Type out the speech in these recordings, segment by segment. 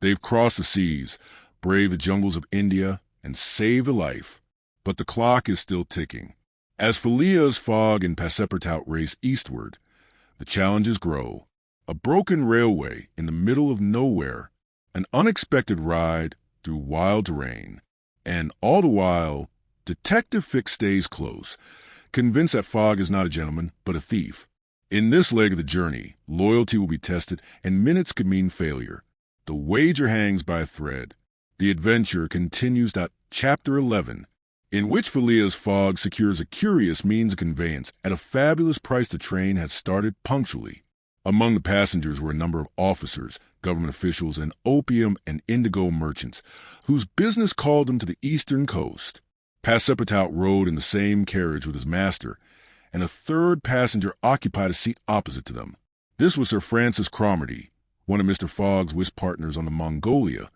They've crossed the seas, braved the jungles of India, and saved a life. But the clock is still ticking. As Phileas Fogg and Passepartout race eastward, the challenges grow. A broken railway in the middle of nowhere, an unexpected ride through wild terrain, and all the while, Detective Fix stays close, convinced that Fogg is not a gentleman, but a thief. In this leg of the journey, loyalty will be tested, and minutes could mean failure. The wager hangs by a thread. The adventure continues. Chapter 11, in which Phileas Fogg secures a curious means of conveyance at a fabulous price. The train had started punctually. Among the passengers were a number of officers, government officials, and opium and indigo merchants, whose business called them to the eastern coast. Passepartout rode in the same carriage with his master, and a third passenger occupied a seat opposite to them. This was Sir Francis Cromarty, one of Mr. Fogg's whist partners on the Mongolia,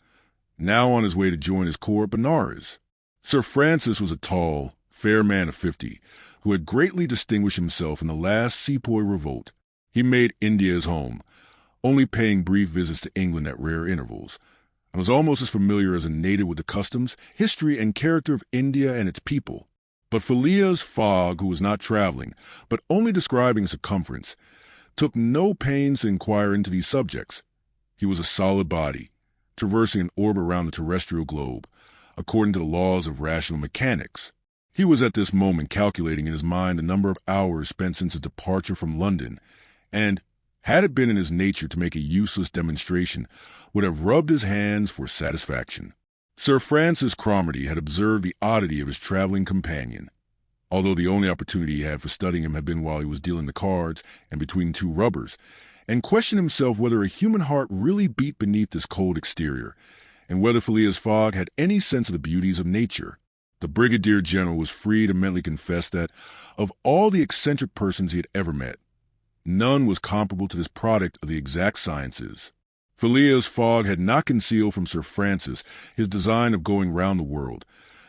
now on his way to join his corps at Benares. Sir Francis was a tall, fair man of 50, who had greatly distinguished himself in the last sepoy revolt. He made India his home, only paying brief visits to England at rare intervals, and was almost as familiar as a native with the customs, history, and character of India and its people. But Phileas Fogg, who was not traveling, but only describing circumference, took no pains to inquire into these subjects. He was a solid body, traversing an orbit around the terrestrial globe, according to the laws of rational mechanics. He was at this moment calculating in his mind the number of hours spent since his departure from London, and, had it been in his nature to make a useless demonstration, would have rubbed his hands for satisfaction. Sir Francis Cromarty had observed the oddity of his traveling companion. Although the only opportunity he had for studying him had been while he was dealing the cards and between two rubbers, and questioned himself whether a human heart really beat beneath this cold exterior, and whether Phileas Fogg had any sense of the beauties of nature. The brigadier general was free to mentally confess that, of all the eccentric persons he had ever met, none was comparable to this product of the exact sciences. Phileas Fogg had not concealed from Sir Francis his design of going round the world,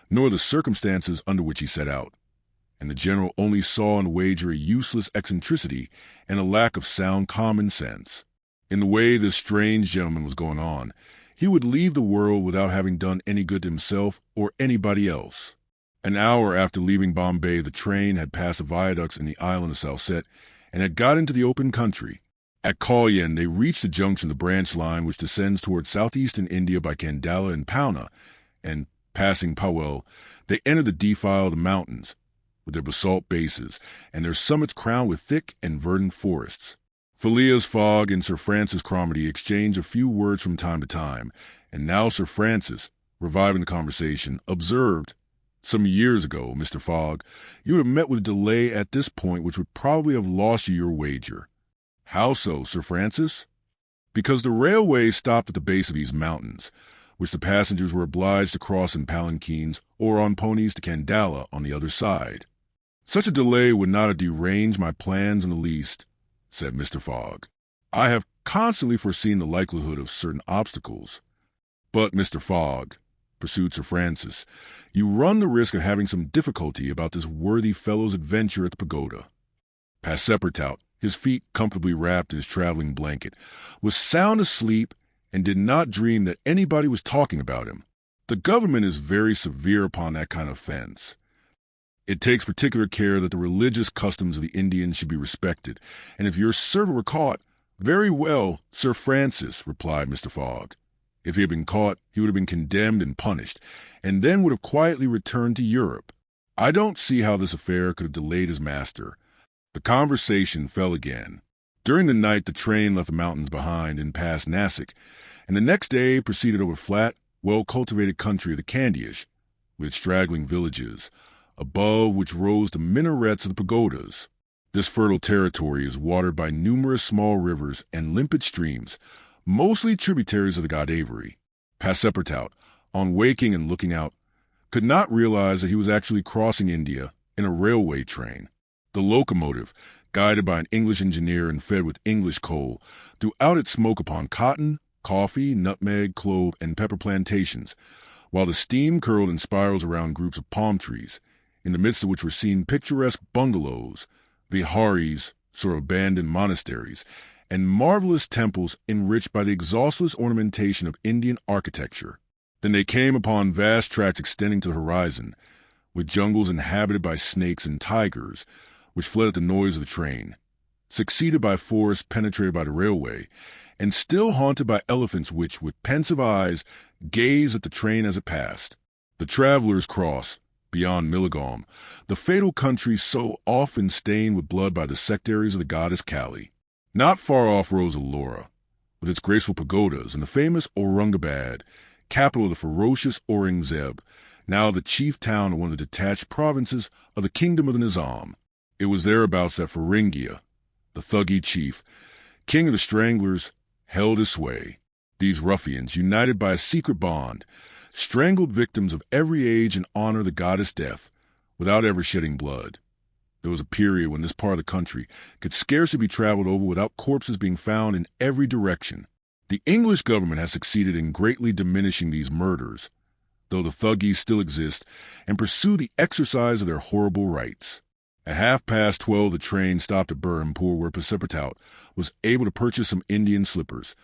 nor the circumstances under which he set out, and the general only saw in the wager a useless eccentricity and a lack of sound common sense. In the way this strange gentleman was going on, he would leave the world without having done any good to himself or anybody else. An hour after leaving Bombay, the train had passed the viaducts in the island of Salsette and had got into the open country. At Kalyan, they reached the junction of the branch line which descends towards southeastern India by Kandala and Pouna, and, passing Powell, they entered the defile of the mountains, with their basalt bases, and their summits crowned with thick and verdant forests. Phileas Fogg and Sir Francis Cromarty exchanged a few words from time to time, and now Sir Francis, reviving the conversation, observed, "Some years ago, Mr. Fogg, you would have met with a delay at this point which would probably have lost you your wager." "How so, Sir Francis?" "Because the railway stopped at the base of these mountains, which the passengers were obliged to cross in palanquins or on ponies to Kandala on the other side." "Such a delay would not have deranged my plans in the least," said Mr. Fogg. "I have constantly foreseen the likelihood of certain obstacles." "But, Mr. Fogg," pursued Sir Francis, "you run the risk of having some difficulty about this worthy fellow's adventure at the pagoda." Passepartout, his feet comfortably wrapped in his traveling blanket, was sound asleep and did not dream that anybody was talking about him. The government is very severe upon that kind of offense. It takes particular care that the religious customs of the Indians should be respected, and if your servant were caught— "Very well, Sir Francis," replied Mr. Fogg. "If he had been caught, he would have been condemned and punished, and then would have quietly returned to Europe. I don't see how this affair could have delayed his master." The conversation fell again. During the night the train left the mountains behind and passed Nasik, and the next day proceeded over flat, well-cultivated country of the Kandish, with straggling villages, above which rose the minarets of the pagodas. This fertile territory is watered by numerous small rivers and limpid streams, mostly tributaries of the Godavari. Passepartout, on waking and looking out, could not realize that he was actually crossing India in a railway train. The locomotive, guided by an English engineer and fed with English coal, threw out its smoke upon cotton, coffee, nutmeg, clove, and pepper plantations, while the steam curled in spirals around groups of palm trees, in the midst of which were seen picturesque bungalows, the hurries, sort of abandoned monasteries, and marvelous temples enriched by the exhaustless ornamentation of Indian architecture. Then they came upon vast tracts extending to the horizon, with jungles inhabited by snakes and tigers, which fled at the noise of the train, succeeded by forests penetrated by the railway, and still haunted by elephants which, with pensive eyes, gazed at the train as it passed. The travelers crossed, beyond Milligom, the fatal country so often stained with blood by the sectaries of the goddess Kali. Not far off rose Allura, with its graceful pagodas, and the famous Aurangabad, capital of the ferocious Aurangzeb, now the chief town of one of the detached provinces of the kingdom of the Nizam. It was thereabouts that Feringhia, the thuggy chief, king of the stranglers, held his sway. These ruffians, united by a secret bond, strangled victims of every age in honor of the goddess Death, without ever shedding blood. There was a period when this part of the country could scarcely be traveled over without corpses being found in every direction. The English government has succeeded in greatly diminishing these murders, though the thuggies still exist and pursue the exercise of their horrible rights. At 12:30 the train stopped at Burhanpur, where Passepartout was able to purchase some Indian slippers,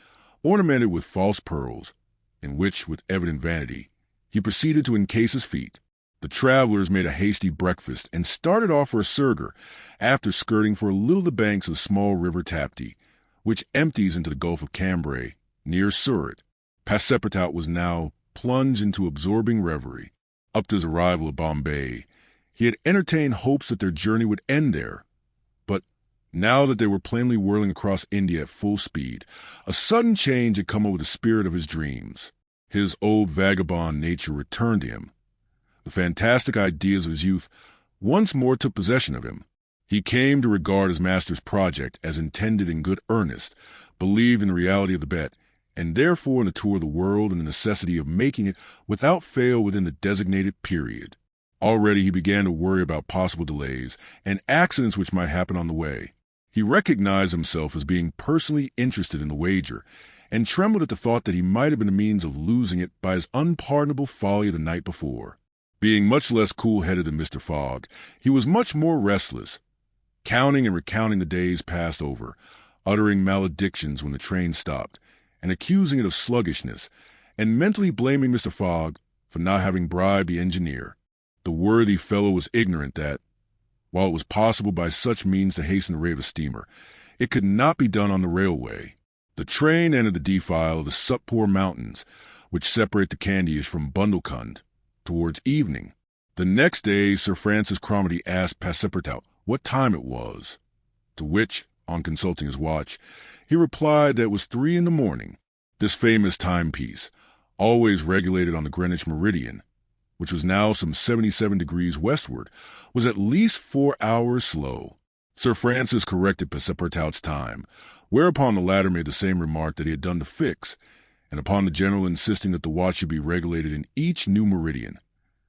ornamented with false pearls, in which, with evident vanity, he proceeded to encase his feet. The travelers made a hasty breakfast and started off for a surger, after skirting for a little the banks of the small river Tapti, which empties into the Gulf of Cambrai, near Surat. Passepartout was now plunged into absorbing reverie. Up to his arrival at Bombay, he had entertained hopes that their journey would end there. But now that they were plainly whirling across India at full speed, a sudden change had come over the spirit of his dreams. His old vagabond nature returned to him. The fantastic ideas of his youth once more took possession of him. He came to regard his master's project as intended in good earnest, believed in the reality of the bet, and therefore in the tour of the world and the necessity of making it without fail within the designated period. Already he began to worry about possible delays and accidents which might happen on the way. He recognized himself as being personally interested in the wager, and trembled at the thought that he might have been the means of losing it by his unpardonable folly of the night before. Being much less cool-headed than Mr. Fogg, he was much more restless, counting and recounting the days passed over, uttering maledictions when the train stopped, and accusing it of sluggishness, and mentally blaming Mr. Fogg for not having bribed the engineer. The worthy fellow was ignorant that, while it was possible by such means to hasten the rate of a steamer, it could not be done on the railway. The train entered the defile of the Sutpur Mountains, which separate the Kandyish from Bundelkund, towards evening. The next day Sir Francis Cromarty asked Passepartout what time it was, to which, on consulting his watch, he replied that it was 3 in the morning. This famous timepiece, always regulated on the Greenwich meridian, which was now some 77 degrees westward, was at least 4 hours slow. Sir Francis corrected Passepartout's time, whereupon the latter made the same remark that he had done to Fix, and upon the general insisting that the watch should be regulated in each new meridian,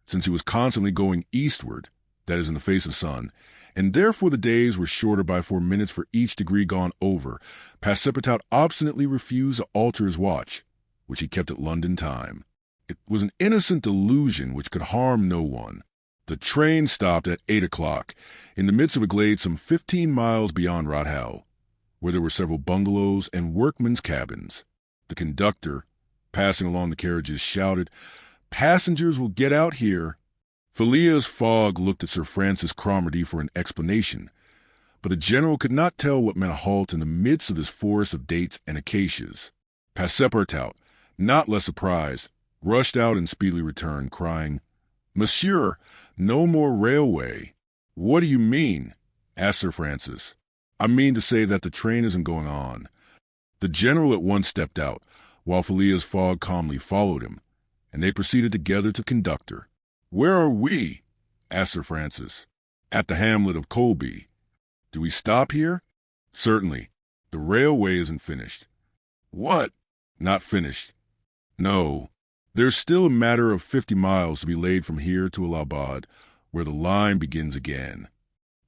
since he was constantly going eastward, that is, in the face of the sun, and therefore the days were shorter by 4 minutes for each degree gone over, Passepartout obstinately refused to alter his watch, which he kept at London time. It was an innocent delusion which could harm no one. The train stopped at 8 o'clock, in the midst of a glade some 15 miles beyond Radhau, where there were several bungalows and workmen's cabins. The conductor, passing along the carriages, shouted, "Passengers will get out here." Phileas Fogg looked at Sir Francis Cromarty for an explanation, but the general could not tell what meant a halt in the midst of this forest of dates and acacias. Passepartout, not less surprised, rushed out and speedily returned, crying, "Monsieur, no more railway." "What do you mean?" asked Sir Francis. "I mean to say that the train isn't going on." The general at once stepped out, while Phileas Fogg calmly followed him, and they proceeded together to the conductor. "Where are we?" asked Sir Francis. "At the hamlet of Colby." "Do we stop here?" "Certainly. The railway isn't finished." "What?" "Not finished. No. There's still a matter of 50 miles to be laid from here to Allahabad, where the line begins again.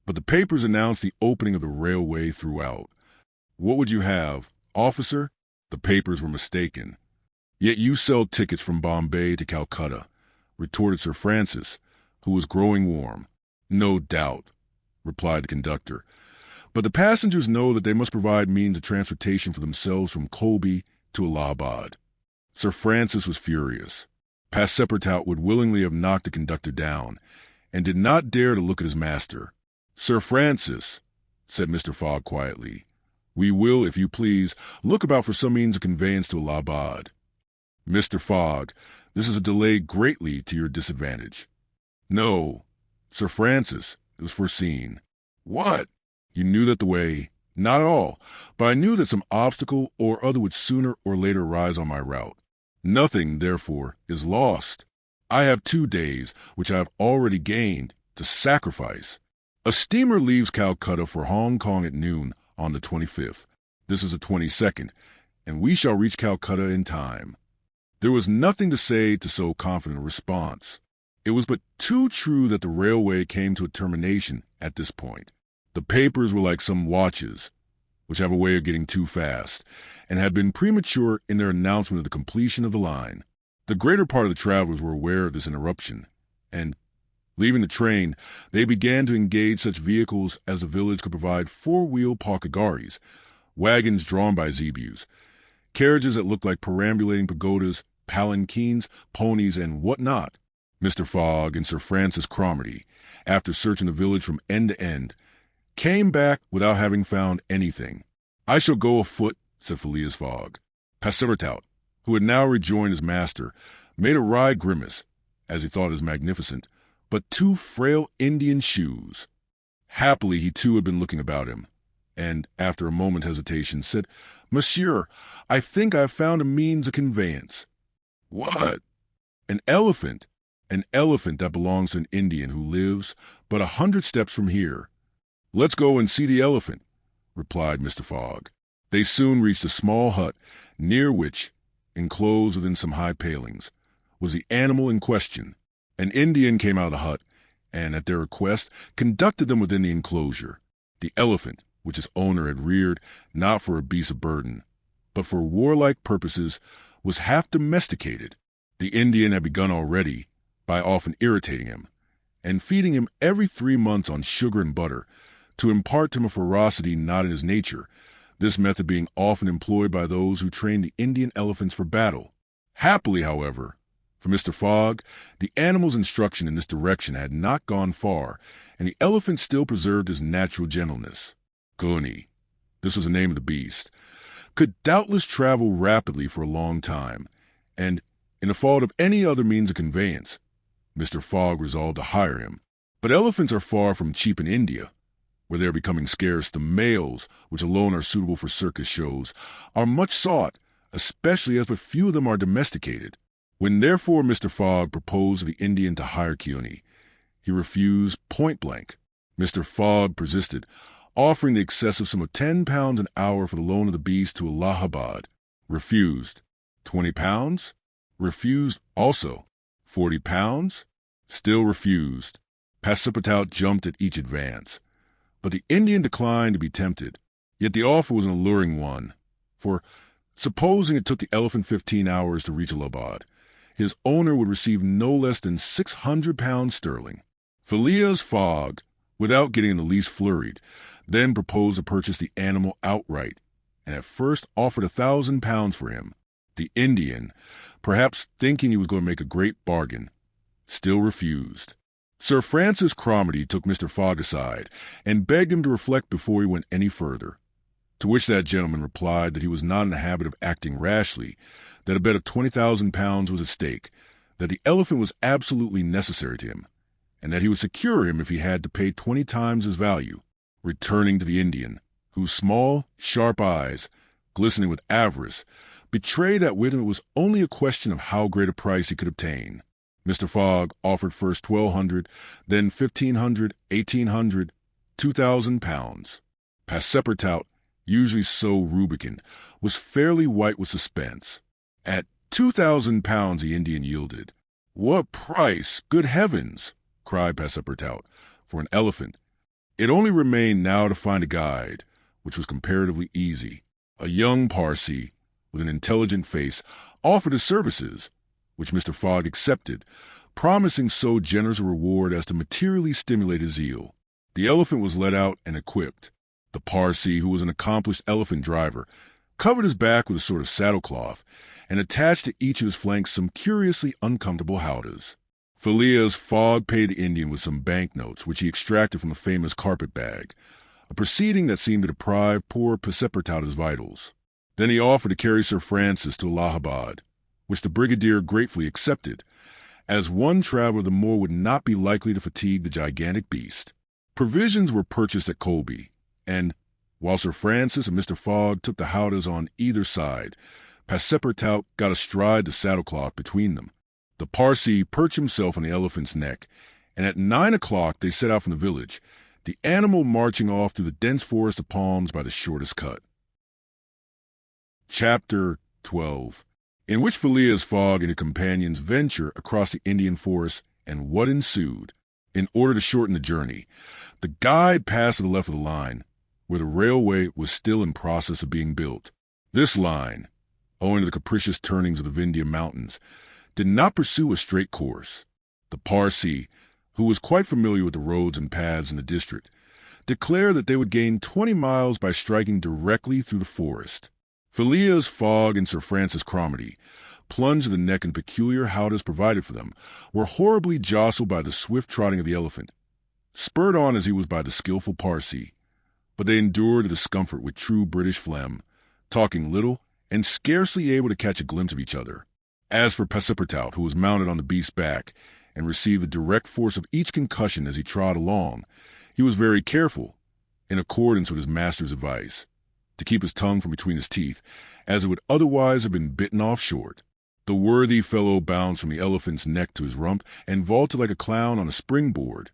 But the papers announce the opening of the railway throughout. What would you have, officer?" The papers were mistaken. "Yet you sell tickets from Bombay to Calcutta," retorted Sir Francis, who was growing warm. "No doubt," replied the conductor. but the passengers know that they must provide means of transportation for themselves from Colby to Allahabad. Sir Francis was furious. Passepartout would willingly have knocked the conductor down, and did not dare to look at his master. "Sir Francis," said Mr. Fogg quietly, "we will, if you please, look about for some means of conveyance to Allahabad." "Mr. Fogg, this is a delay greatly to your disadvantage." "No, Sir Francis, it was foreseen." "What?" "You knew that the way—" "Not at all, but I knew that some obstacle or other would sooner or later arise on my route. Nothing, therefore, is lost. I have 2 days, which I have already gained, to sacrifice. A steamer leaves Calcutta for Hong Kong at noon on the 25th. This is the 22nd, and we shall reach Calcutta in time." There was nothing to say to so confident a response. It was but too true that the railway came to a termination at this point. The papers were like some watches, which have a way of getting too fast, and had been premature in their announcement of the completion of the line. The greater part of the travelers were aware of this interruption, and, leaving the train, they began to engage such vehicles as the village could provide 4-wheel palkagaris, wagons drawn by zebus, carriages that looked like perambulating pagodas, palanquins, ponies, and what not. Mr. Fogg and Sir Francis Cromarty, after searching the village from end to end, came back without having found anything. "I shall go afoot," said Phileas Fogg. Passepartout, who had now rejoined his master, made a wry grimace, as he thought his magnificent, but 2 frail Indian shoes. Happily he too had been looking about him, and, after a moment's hesitation, said, "Monsieur, I think I have found a means of conveyance." "What?" "An elephant. An elephant that belongs to an Indian who lives but 100 steps from here." "Let's go and see the elephant," replied Mr. Fogg. They soon reached a small hut, near which, enclosed within some high palings, was the animal in question. An Indian came out of the hut, and, at their request, conducted them within the enclosure. The elephant, which its owner had reared not for a beast of burden, but for warlike purposes, was half domesticated. The Indian had begun already by often irritating him, and feeding him every 3 months on sugar and butter, to impart to him a ferocity not in his nature, this method being often employed by those who train the Indian elephants for battle. Happily, however, for Mr. Fogg, the animal's instruction in this direction had not gone far, and the elephant still preserved his natural gentleness. Kuni, this was the name of the beast, could doubtless travel rapidly for a long time, and, in default of any other means of conveyance, Mr. Fogg resolved to hire him. But elephants are far from cheap in India, where they are becoming scarce. The males, which alone are suitable for circus shows, are much sought, especially as but few of them are domesticated. When therefore Mr. Fogg proposed to the Indian to hire Kuni, he refused point blank. Mr. Fogg persisted, offering the excessive sum of £10 an hour for the loan of the beast to Allahabad. Refused. £20? Refused also. £40? Still refused. Passepartout jumped at each advance, but the Indian declined to be tempted. Yet the offer was an alluring one, for, supposing it took the elephant 15 hours to reach Allahabad, his owner would receive no less than £600 sterling. Phileas Fogg, without getting in the least flurried, then proposed to purchase the animal outright, and at first offered £1,000 for him. The Indian, perhaps thinking he was going to make a great bargain, still refused. Sir Francis Cromarty took Mr. Fogg aside, and begged him to reflect before he went any further, to which that gentleman replied that he was not in the habit of acting rashly, that a bet of £20,000 was at stake, that the elephant was absolutely necessary to him, and that he would secure him if he had to pay 20 times his value. Returning to the Indian, whose small, sharp eyes, glistening with avarice, betrayed that with him it was only a question of how great a price he could obtain, Mr. Fogg offered first £1,200, then £1,500, £1,800, £2,000. Passepartout, usually so rubicund, was fairly white with suspense. At £2,000 the Indian yielded. "What price, good heavens!" cried Passepartout, "for an elephant." It only remained now to find a guide, which was comparatively easy. A young Parsee, with an intelligent face, offered his services, which Mr. Fogg accepted, promising so generous a reward as to materially stimulate his zeal. The elephant was led out and equipped. The Parsee, who was an accomplished elephant driver, covered his back with a sort of saddlecloth and attached to each of his flanks some curiously uncomfortable howdahs. Phileas Fogg paid the Indian with some banknotes, which he extracted from a famous carpet bag, a proceeding that seemed to deprive poor Passepartout of his vitals. Then he offered to carry Sir Francis to Allahabad, which the brigadier gratefully accepted. As one traveler, the more would not be likely to fatigue the gigantic beast. Provisions were purchased at Colby, and, while Sir Francis and Mr. Fogg took the howdahs on either side, Passepartout got astride the saddlecloth between them. The Parsee perched himself on the elephant's neck, and at 9 o'clock they set out from the village, the animal marching off through the dense forest of palms by the shortest cut. Chapter 12, in which Phileas Fogg and his companions venture across the Indian forest, and what ensued. In order to shorten the journey, the guide passed to the left of the line, where the railway was still in process of being built. This line, owing to the capricious turnings of the Vindhya Mountains, did not pursue a straight course. The Parsee, who was quite familiar with the roads and paths in the district, declared that they would gain 20 miles by striking directly through the forest. Phileas Fogg and Sir Francis Cromarty, plunged to the neck in peculiar howdahs provided for them, were horribly jostled by the swift trotting of the elephant, spurred on as he was by the skillful Parsee, but they endured the discomfort with true British phlegm, talking little and scarcely able to catch a glimpse of each other. As for Passepartout, who was mounted on the beast's back and received the direct force of each concussion as he trod along, he was very careful, in accordance with his master's advice, to keep his tongue from between his teeth, as it would otherwise have been bitten off short. The worthy fellow bounced from the elephant's neck to his rump and vaulted like a clown on a springboard.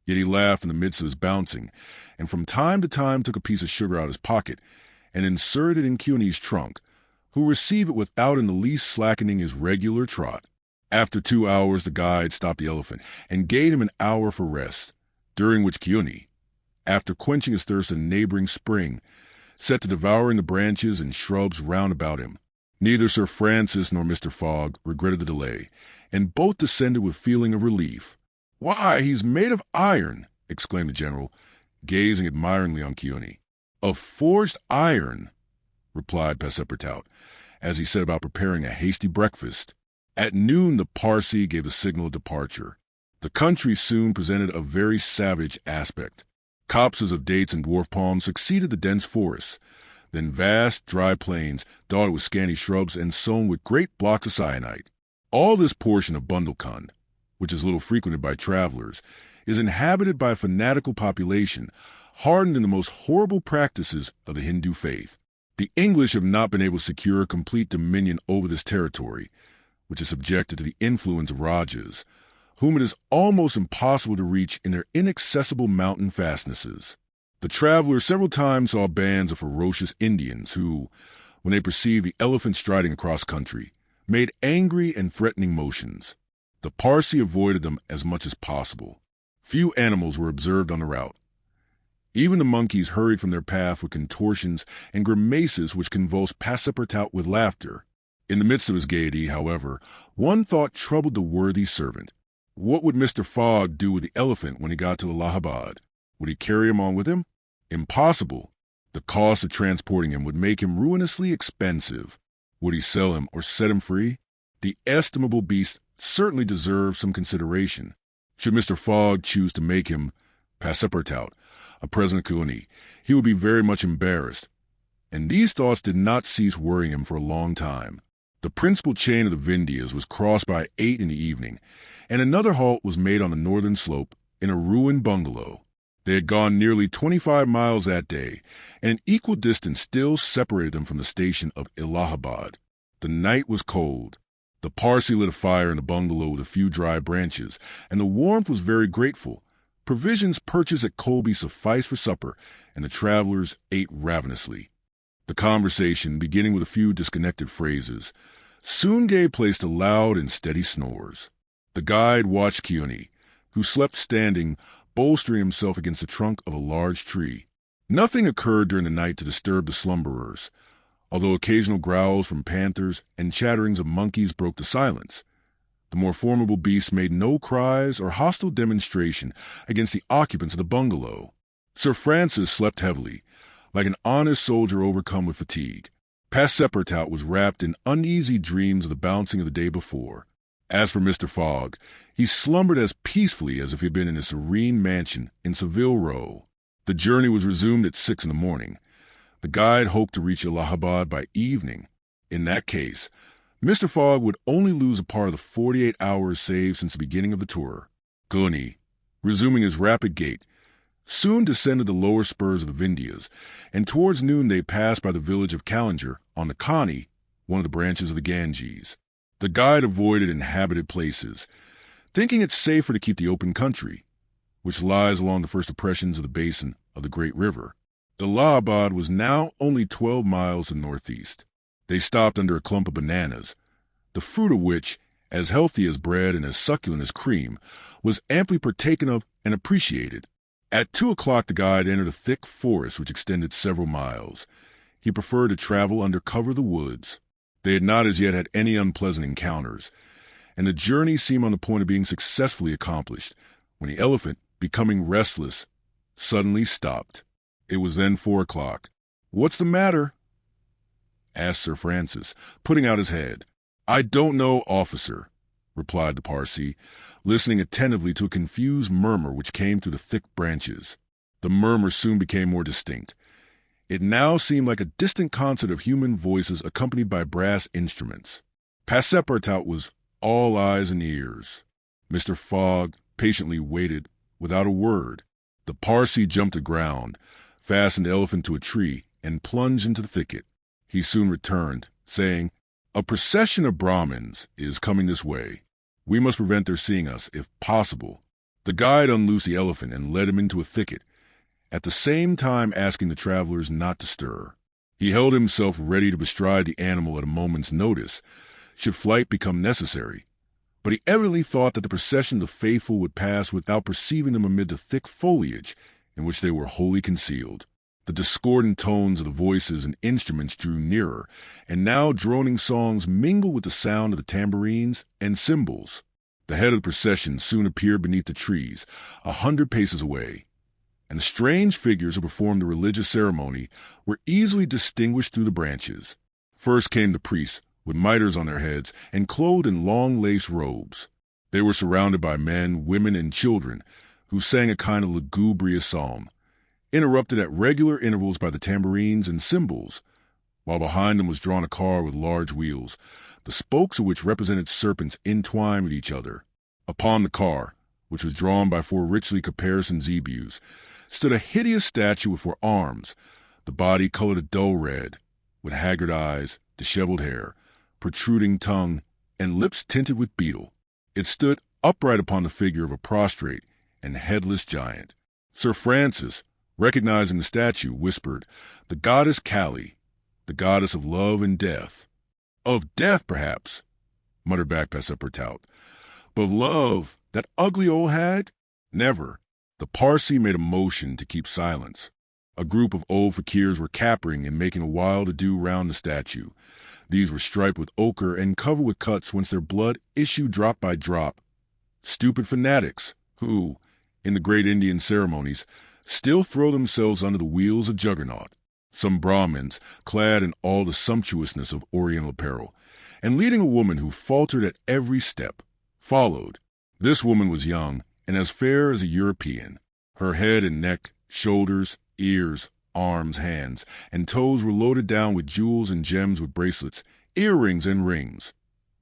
Yet he laughed in the midst of his bouncing, and from time to time took a piece of sugar out of his pocket and inserted it in Keaweney's trunk, who received it without in the least slackening his regular trot. After 2 hours the guide stopped the elephant and gave him an hour for rest, during which Keaweney, after quenching his thirst at a neighboring spring, set to devouring the branches and shrubs round about him. Neither Sir Francis nor Mr. Fogg regretted the delay, and both descended with feeling of relief. "Why, he's made of iron!" exclaimed the general, gazing admiringly on Keaweney. "Of forged iron," replied Passepartout, as he set about preparing a hasty breakfast. At noon the Parsee gave the signal of departure. The country soon presented a very savage aspect. Copses of dates and dwarf palms succeeded the dense forests, then vast dry plains dotted with scanty shrubs and sown with great blocks of syenite. All this portion of Bundelkund, which is little frequented by travelers, is inhabited by a fanatical population, hardened in the most horrible practices of the Hindu faith. The English have not been able to secure complete dominion over this territory, which is subjected to the influence of Rajas, whom it is almost impossible to reach in their inaccessible mountain fastnesses. The traveler several times saw bands of ferocious Indians who, when they perceived the elephant striding across country, made angry and threatening motions. The Parsee avoided them as much as possible. Few animals were observed on the route. Even the monkeys hurried from their path with contortions and grimaces which convulsed Passepartout with laughter. In the midst of his gaiety, however, one thought troubled the worthy servant. What would Mr. Fogg do with the elephant when he got to Allahabad? Would he carry him on with him? Impossible. The cost of transporting him would make him ruinously expensive. Would he sell him or set him free? The estimable beast certainly deserves some consideration. Should Mr. Fogg choose to make him, Passepartout, a present of Keaweney, he would be very much embarrassed, and these thoughts did not cease worrying him for a long time. The principal chain of the Vindhyas was crossed by 8 in the evening, and another halt was made on the northern slope in a ruined bungalow. They had gone nearly 25 miles that day, and an equal distance still separated them from the station of Allahabad. The night was cold. The Parsee lit a fire in the bungalow with a few dry branches, and the warmth was very grateful. Provisions purchased at Colby sufficed for supper, and the travelers ate ravenously. The conversation, beginning with a few disconnected phrases, soon gave place to loud and steady snores. The guide watched Keaweney, who slept standing, bolstering himself against the trunk of a large tree. Nothing occurred during the night to disturb the slumberers, although occasional growls from panthers and chatterings of monkeys broke the silence. The more formidable beasts made no cries or hostile demonstration against the occupants of the bungalow. Sir Francis slept heavily, like an honest soldier overcome with fatigue. Passepartout was wrapped in uneasy dreams of the bouncing of the day before. As for Mr. Fogg, he slumbered as peacefully as if he had been in a serene mansion in Savile Row. The journey was resumed at 6 in the morning. The guide hoped to reach Allahabad by evening. In that case, Mr. Fogg would only lose a part of the 48 hours saved since the beginning of the tour. Goonie, resuming his rapid gait, soon descended the lower spurs of the Vindhyas, and towards noon they passed by the village of Callinger on the Kani, one of the branches of the Ganges. The guide avoided inhabited places, thinking it safer to keep the open country, which lies along the first depressions of the basin of the great river. Allahabad was now only 12 miles to the northeast. They stopped under a clump of bananas, the fruit of which, as healthy as bread and as succulent as cream, was amply partaken of and appreciated. At 2 o'clock the guide entered a thick forest which extended several miles. He preferred to travel under cover of the woods. They had not as yet had any unpleasant encounters, and the journey seemed on the point of being successfully accomplished, when the elephant, becoming restless, suddenly stopped. It was then 4 o'clock. "What's the matter?" asked Sir Francis, putting out his head. "I don't know, officer," replied the Parsee, listening attentively to a confused murmur which came through the thick branches. The murmur soon became more distinct. It now seemed like a distant concert of human voices accompanied by brass instruments. Passepartout was all eyes and ears. Mr. Fogg patiently waited without a word. The Parsee jumped to ground, fastened the elephant to a tree, and plunged into the thicket. He soon returned, saying, "A procession of Brahmins is coming this way. We must prevent their seeing us, if possible." The guide unloosed the elephant and led him into a thicket, at the same time asking the travelers not to stir. He held himself ready to bestride the animal at a moment's notice, should flight become necessary, but he evidently thought that the procession of the faithful would pass without perceiving them amid the thick foliage in which they were wholly concealed. The discordant tones of the voices and instruments drew nearer, and now droning songs mingled with the sound of the tambourines and cymbals. The head of the procession soon appeared beneath the trees, 100 paces away, and the strange figures who performed the religious ceremony were easily distinguished through the branches. First came the priests, with mitres on their heads and clothed in long lace robes. They were surrounded by men, women, and children, who sang a kind of lugubrious psalm, interrupted at regular intervals by the tambourines and cymbals, while behind them was drawn a car with large wheels, the spokes of which represented serpents entwined with each other. Upon the car, which was drawn by 4 richly caparisoned zebus, stood a hideous statue with 4 arms, the body colored a dull red, with haggard eyes, disheveled hair, protruding tongue, and lips tinted with beetle. It stood upright upon the figure of a prostrate and headless giant. Sir Francis, recognizing the statue, whispered, "The goddess Kali, the goddess of love and death." "Of death, perhaps," muttered back Passepartout, "but of love, that ugly old hag? Never." The Parsee made a motion to keep silence. A group of old fakirs were capering and making a wild ado round the statue. These were striped with ochre and covered with cuts whence their blood issued drop by drop. Stupid fanatics, who, in the great Indian ceremonies, still throw themselves under the wheels of Juggernaut. Some Brahmins, clad in all the sumptuousness of Oriental apparel, and leading a woman who faltered at every step, followed. This woman was young and as fair as a European. Her head and neck, shoulders, ears, arms, hands, and toes were loaded down with jewels and gems with bracelets, earrings, and rings,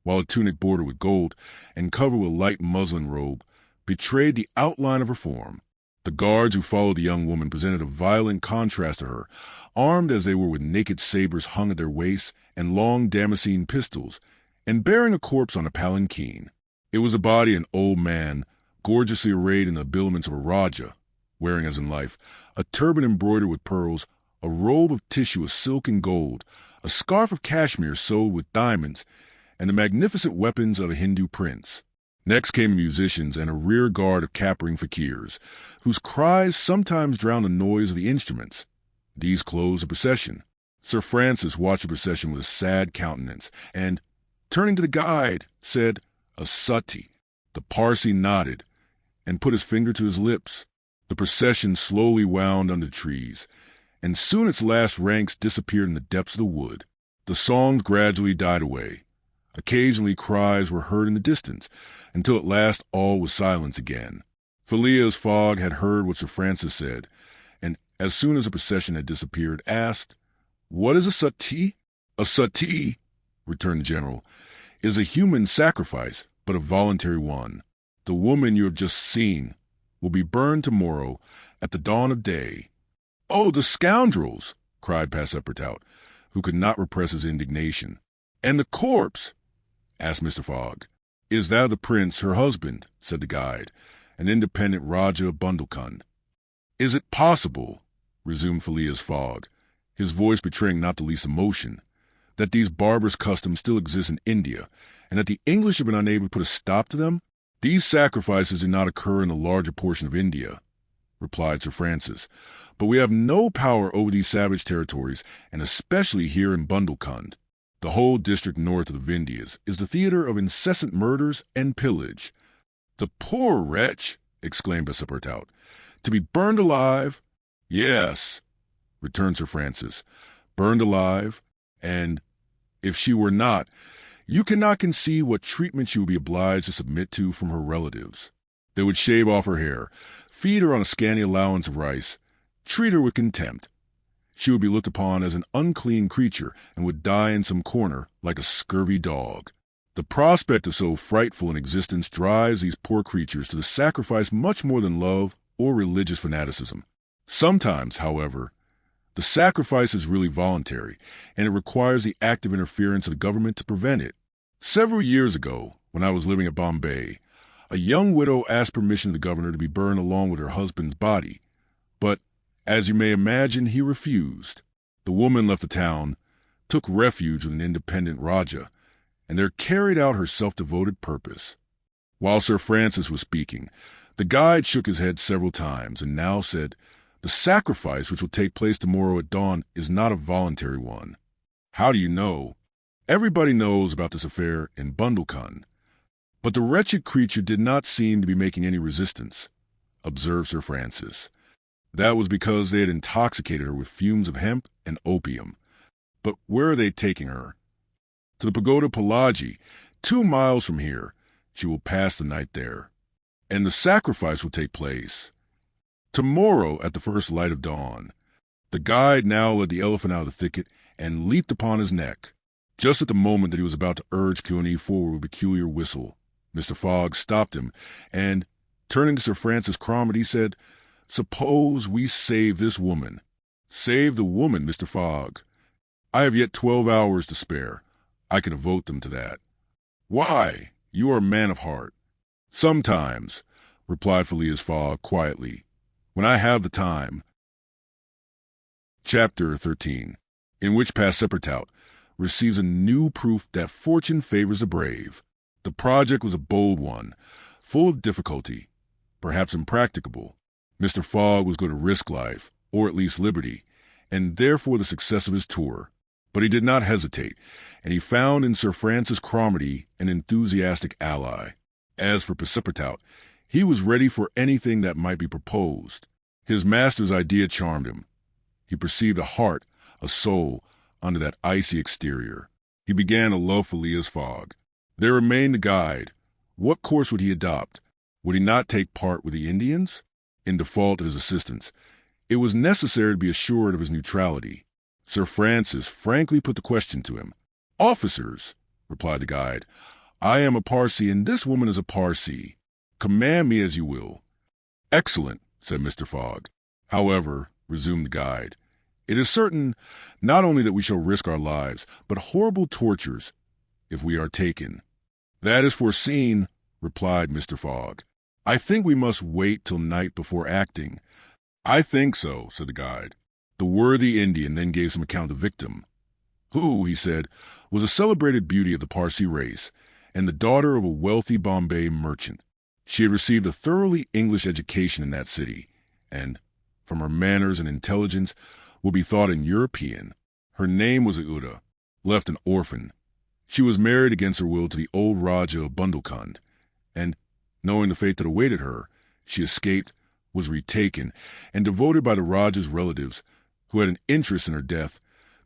while a tunic bordered with gold and covered with a light muslin robe betrayed the outline of her form. The guards who followed the young woman presented a violent contrast to her, armed as they were with naked sabers hung at their waists and long damascene pistols, and bearing a corpse on a palanquin. It was the body of an old man, gorgeously arrayed in the habiliments of a Rajah, wearing, as in life, a turban embroidered with pearls, a robe of tissue of silk and gold, a scarf of cashmere sewed with diamonds, and the magnificent weapons of a Hindu prince. Next came musicians and a rear guard of capering fakirs, whose cries sometimes drowned the noise of the instruments. These closed the procession. Sir Francis watched the procession with a sad countenance, and, turning to the guide, said, "A suttee." The Parsee nodded, and put his finger to his lips. The procession slowly wound under the trees, and soon its last ranks disappeared in the depths of the wood. The songs gradually died away. Occasionally cries were heard in the distance, until at last all was silence again. Phileas Fogg had heard what Sir Francis said, and as soon as the procession had disappeared, asked, "What is a suttee?" "A suttee," returned the general, "is a human sacrifice, but a voluntary one. The woman you have just seen will be burned tomorrow at the dawn of day." "Oh, the scoundrels!" cried Passepartout, who could not repress his indignation. "And the corpse?" asked Mr. Fogg. "Is that of the prince, her husband," said the guide, "an independent Rajah of Bundelkund." "Is it possible," resumed Phileas Fogg, his voice betraying not the least emotion, "that these barbarous customs still exist in India, and that the English have been unable to put a stop to them?" "These sacrifices do not occur in the larger portion of India," replied Sir Francis, "but we have no power over these savage territories, and especially here in Bundelkund. The whole district north of the Vindhyas is the theater of incessant murders and pillage." "The poor wretch!" exclaimed Passepartout. "To be burned alive?" "Yes," returned Sir Francis, "burned alive, and, if she were not, you cannot conceive what treatment she would be obliged to submit to from her relatives. They would shave off her hair, feed her on a scanty allowance of rice, treat her with contempt. She would be looked upon as an unclean creature, and would die in some corner like a scurvy dog. The prospect of so frightful an existence drives these poor creatures to the sacrifice much more than love or religious fanaticism. Sometimes, however, the sacrifice is really voluntary, and it requires the active interference of the government to prevent it. Several years ago, when I was living at Bombay, a young widow asked permission of the governor to be burned along with her husband's body, but, as you may imagine, he refused. The woman left the town, took refuge with an independent Rajah, and there carried out her self-devoted purpose. While Sir Francis was speaking, the guide shook his head several times, and now said, "The sacrifice which will take place tomorrow at dawn is not a voluntary one." "How do you know?" "Everybody knows about this affair in Bundelkund." "But the wretched creature did not seem to be making any resistance," observed Sir Francis. "That was because they had intoxicated her with fumes of hemp and opium. But where are they taking her?" "To the Pagoda Palaji, 2 miles from here. She will pass the night there." "And the sacrifice will take place?" "Tomorrow at the first light of dawn." The guide now led the elephant out of the thicket and leaped upon his neck. Just at the moment that he was about to urge Kearney forward with a peculiar whistle, Mr. Fogg stopped him, and, turning to Sir Francis Cromarty, said, "Suppose we save this woman." "Save the woman, Mr. Fogg? I have yet 12 hours to spare. I can devote them to that." "Why? You are a man of heart." "Sometimes," replied Phileas Fogg quietly, "when I have the time." Chapter 13, in which Passepartout receives a new proof that fortune favors the brave. The project was a bold one, full of difficulty, perhaps impracticable. Mr. Fogg was going to risk life, or at least liberty, and therefore the success of his tour. But he did not hesitate, and he found in Sir Francis Cromarty an enthusiastic ally. As for Passepartout, he was ready for anything that might be proposed. His master's idea charmed him. He perceived a heart, a soul, under that icy exterior. He began to love Phileas Fogg. There remained the guide. What course would he adopt? Would he not take part with the Indians? In default of his assistance, it was necessary to be assured of his neutrality. Sir Francis frankly put the question to him. "Officers," replied the guide, "I am a Parsee, and this woman is a Parsee. Command me as you will." "Excellent," said Mr. Fogg. "However," resumed the guide, "it is certain not only that we shall risk our lives, but horrible tortures if we are taken." "That is foreseen," replied Mr. Fogg. "I think we must wait till night before acting." "I think so," said the guide. The worthy Indian then gave some account of the victim, who, he said, was a celebrated beauty of the Parsee race, and the daughter of a wealthy Bombay merchant. She had received a thoroughly English education in that city, and, from her manners and intelligence, would be thought an European. Her name was Aouda, left an orphan. She was married against her will to the old Rajah of Bundelkund, and, knowing the fate that awaited her, she escaped was retaken and devoted by the Rajah's relatives, who had an interest in her death,